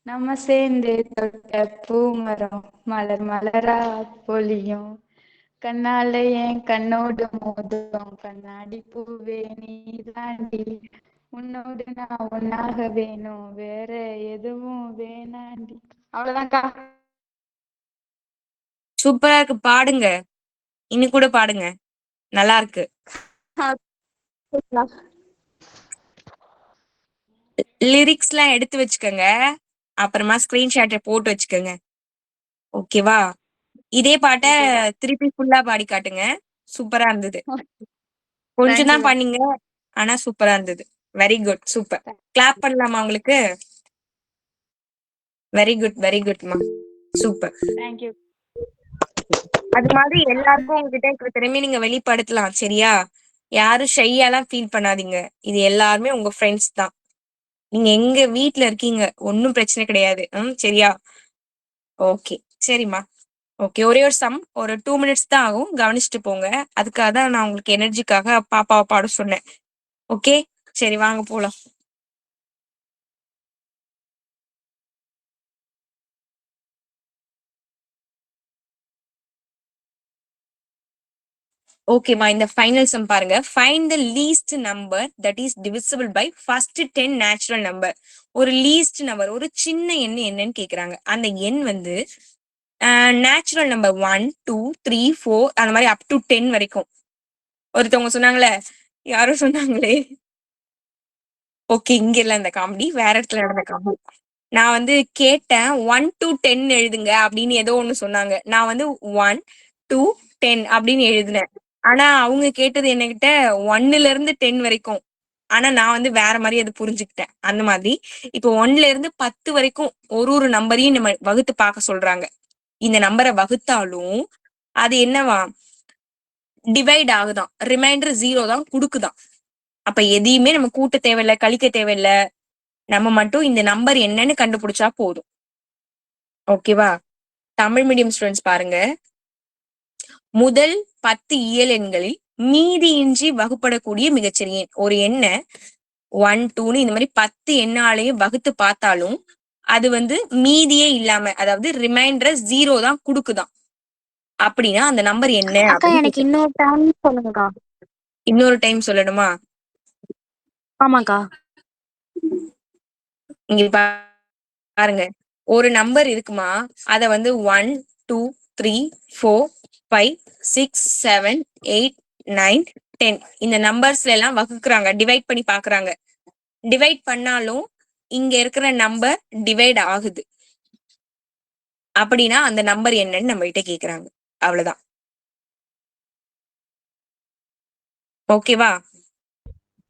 நம்ம சேர்ந்து தொட்ட பூமரம் மலர் மலரா பொழியும். கண்ணால என் கண்ணோடு மோதும் கண்ணாடி பூவே நீ தாண்டி. உன்னோடு நான் ஒன்னாக வேணும் வேற எதுவும் வேணாண்டி. அவ்வளவுதான்க்கா.
சூப்பரா இருக்கு, பாடுங்க. இன்னும் கூட பாடுங்க, நல்லா இருக்கு. லிரிக்ஸ்லாம் எடுத்து வச்சுக்கோங்க, அப்புறமா ஸ்கிரீன்ஷாட்டை போட்டு வச்சுக்கோங்க. ஓகேவா? இதே பாட்டை திருப்பி ஃபுல்லா பாடி காட்டுங்க. சூப்பரா இருந்தது. கொஞ்சம் தான் பண்ணீங்க, ஆனா சூப்பரா இருந்தது. Very good, super. கிளாப் பண்ணலாமா உங்களுக்கு? வெரி குட், வெரி குட்மா, சூப்பர்.
தேங்க்யூ.
அது மாதிரி எல்லாருக்கும் உங்ககிட்ட இருக்கிற திறமையை நீங்க வெளிப்படுத்தலாம், சரியா? யாரும் ஷையாலாம் ஃபீல் பண்ணாதீங்க. இது எல்லாருமே உங்க ஃப்ரெண்ட்ஸ் தான். நீங்க எங்க வீட்ல இருக்கீங்க, ஒன்னும் பிரச்சனை கிடையாது. சரியா? ஓகே, சரிம்மா. ஓகே, ஒரே ஒரு சம், ஒரு 2 மினிட்ஸ் தான் ஆகும், கவனிச்சுட்டு போங்க. அதுக்காக தான் நான் உங்களுக்கு எனர்ஜிக்காக பாப்பாவை பாட சொன்னேன். ஓகே, சரி வாங்க போலாம். ஓகேமா, இந்த ஃபைனல் சம் பாருங்க. Find the least number that is divisible by first 10 natural number. ஒரு லீஸ்ட் நம்பர், ஒரு சின்ன எண் என்னன்னு கேக்குறாங்க. அந்த எண் வந்து நேச்சுரல் நம்பர் 1 2 3 4 அந்த மாதிரி அப் டு 10 வரைக்கும். ஒருத்தவங்க சொன்னாங்களே, யாரோ சொன்னாங்களே. ஓகே, இங்க இல்ல இந்த காமெடி, வேற இடத்துல நடந்த காமெடி. நான் வந்து கேட்டேன் 1 to 10 எழுதுங்க அப்படின்னு ஏதோ ஒண்ணு சொன்னாங்க. நான் வந்து 1 to 10 அப்படின்னு எழுதினேன். ஆனா அவங்க கேட்டது என்கிட்ட 1ல இருந்து 10 வரைக்கும். ஆனா நான் வந்து வேற மாதிரி அதை புரிஞ்சுக்கிட்டேன். அந்த மாதிரி இப்போ 1ல இருந்து 10 வரைக்கும் ஒரு நம்பரையும் நம்ம வகுத்து பார்க்க சொல்றாங்க. இந்த நம்பரை வகுத்தாலும் அது என்னவா டிவைட் ஆகுதான், ரிமைண்டர் 0 தான் குடுக்குதான். அப்ப எதையுமே நம்ம கூட்ட தேவையில்ல, கழிக்க தேவையில்ல, நம்ம மட்டும் இந்த நம்பர் என்னன்னு கண்டுபிடிச்சா போதும். ஓகேவா? தமிழ் மீடியம் ஸ்டூடெண்ட்ஸ் பாருங்க, முதல் 10 இயல் எண்களில் மீதியின்றி வகுப்படக்கூடிய மிகச்சிறிய எண். ஒரு எண்ணை 1 2ன்னு இந்த மாதிரி 10 எண்ணாலையும் வகுத்து பார்த்தாலும் அது வந்து மீதியே இல்லாம, அதாவது ரிமைண்டர் 0 தான் குடுக்குதான். அப்படின்னா அந்த நம்பர் என்ன
அக்கா
அப்படின்னு
எனக்கு இன்னொரு டைம் சொல்லுங்கக்கா.
இன்னொரு டைம் சொல்லணுமா?
ஆமாக்கா.
இங்க பாருங்க, ஒரு நம்பர் இருக்குமா, அத வந்து 1 2 3 4 5 6 7 8 9 10 இந்த நம்பர்ஸ்ல எல்லாம் வகுக்குறாங்க, டிவைட் பண்ணி பாக்குறாங்க. டிவைட் பண்ணாலும் இங்க இருக்கிற நம்பர் டிவைட் ஆகுது. அப்படின்னா அந்த நம்பர் என்னன்னு நம்ம கிட்ட கேக்குறாங்க. அவ்வளவுதான். ஓகேவா?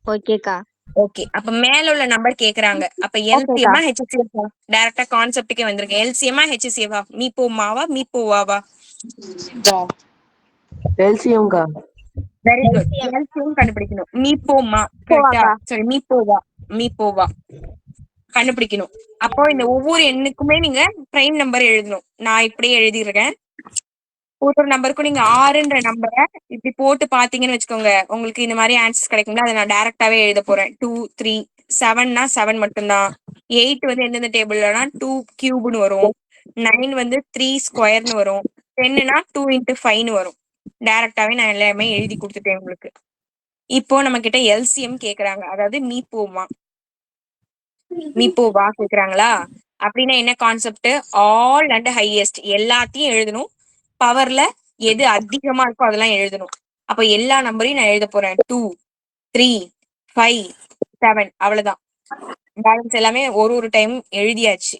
ஓகேக்கா.
ஓகே, அப்ப மேல உள்ள நம்பர் கேக்குறாங்க. அப்ப எல்சிஎம்மா ஹெச்சிஎஃப்? டைரக்டா கான்செப்டுக்கே வந்திருக்கு. எல்சிஎம்மா ஹெச்சிஎஃப்? மீப்போமாவா மீப்போவாவா?
எல்சிஎம்கா.
வெரி குட், எல்சிஎம் கண்டுபிடிக்கணும். மீப்போமா, கரெக்டா? சரி, மீப்போவா, மீப்போவா கண்டுபிடிக்கணும். அப்போ இந்த ஒவ்வொரு எண்ணுக்குமே நீங்க பிரைம் நம்பர் எழுதணும். நான் இப்படியே எழுதிருக்கேன். ஒரு நம்பருக்கும் நீங்க 6ன்ற நம்பரை இப்படி போட்டு பாத்தீங்கன்னு வச்சுக்கோங்க, உங்களுக்கு இந்த மாதிரி ஆன்சர்ஸ் கிடைக்கும்ல. அதை நான் டைரக்டாவே எழுத போறேன். 2 3 7னா 7 மட்டும்தான். 8 வந்து எந்தெந்த டேபிள்லனா 2 கியூப்னு வரும். 9 வந்து 3 ஸ்கொயர்னு வரும். 10னா 2 into 5ன்னு வரும். டைரக்டாவே நான் எல்லாமே எழுதி கொடுத்துட்டேன் உங்களுக்கு. இப்போ நம்ம கிட்ட எல்சிஎம் கேக்குறாங்க, அதாவது மீப்போவா கேக்குறாங்களா? அப்படின்னா என்ன கான்செப்ட்? ஆல் அண்ட் ஹையஸ்ட் எல்லாத்தையும் எழுதணும். பவர்ல எது அதிகமா இருக்கோ அதெல்லாம் எழுதணும். அப்ப எல்லா நம்பரையும் நான் எழுத போறேன். 2 3 5 7 அவ்வளவுதான். பேலன்ஸ் எல்லாமே ஒரு டைம் எழுதியாச்சு.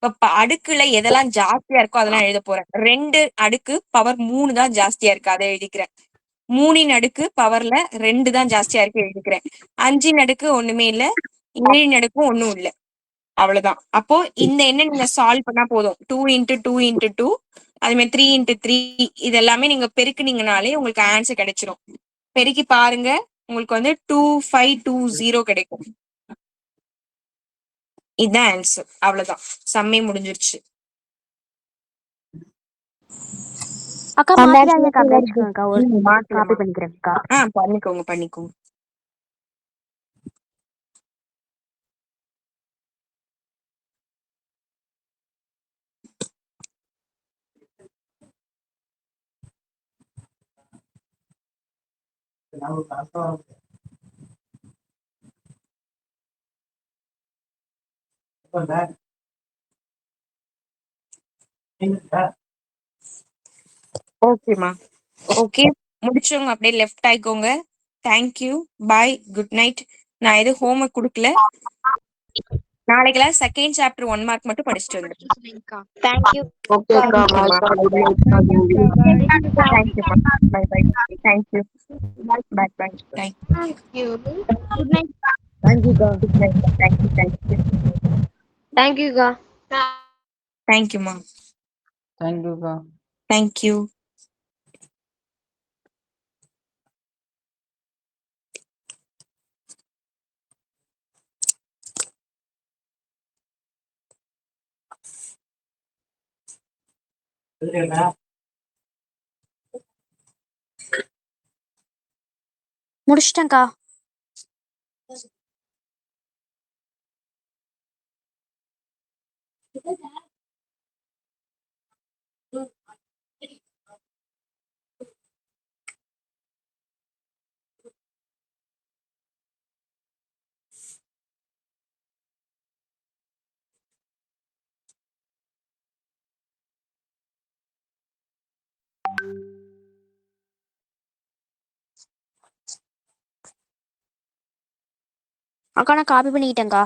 இப்ப அடுக்குல எதெல்லாம் ஜாஸ்தியா இருக்கோ அதெல்லாம் எழுத போறேன். 2 அடுக்கு பவர் 3 தான் ஜாஸ்தியா இருக்கு, அதை எழுதிக்கிறேன். 3 அடுக்கு பவர்ல 2 தான் ஜாஸ்தியா இருக்கு, எழுதிக்கிறேன். 5 அடுக்கு ஒண்ணுமே இல்ல, 7 அடுக்கும் ஒண்ணும் இல்ல. அவ்வளவுதான். அப்போ இந்த எண்ணை நீங்க சால்வ் பண்ணா போதும். 2 into 2 into 2, அது மாதிரி 3 into 3, இது எல்லாமே நீங்க பெருக்குனீங்கனாலே உங்களுக்கு ஆன்சர் கிடைச்சிரும். பெருக்கி பாருங்க, உங்களுக்கு வந்து 2520 கிடைக்கும். இதுதான் ஆன்சர். அவ்வளவுதான், சம்மே முடிஞ்சிருச்சு.
அக்கா மாத்திராங்கக்கா, அப்படியே வச்சுக்கோங்கக்கா. ஒரு
மாத்தலாமா?
காப்பி பண்ணிக்கிறேன்க்கா.
பண்ணிக்கோங்க. ஓகேம்மா. ஓகே. முடிச்சவங்க அப்படியே லெஃப்ட் ஆயிக்கோங்க. Thank you. Bye. Good night. நான் எதுவும் ஹோம்வொர்க் குடுக்கல. நாளைக்கெல்லாம் செகண்ட் சாப்டர் 1 மார்க் மட்டும் படிச்சுட்டு வந்துருங்க.
தேங்க்யூ.
ஓகேக்கா.
ஓகேம்மா. தேங்க்யூம்மா. Bye bye. Thank you. Bye bye. Thank
good night.
தேங்க்யூக்கா.
Good night. Thank you. Thank you.
தேங்க்யூக்கா.
தேங்க்யூம்மா.
தேங்க்யூக்கா.
Thank you.
முடிச்சிட்டேன்க்கா. அக்கா நான் காப்பி பண்ணிக்கிட்டேன்க்கா.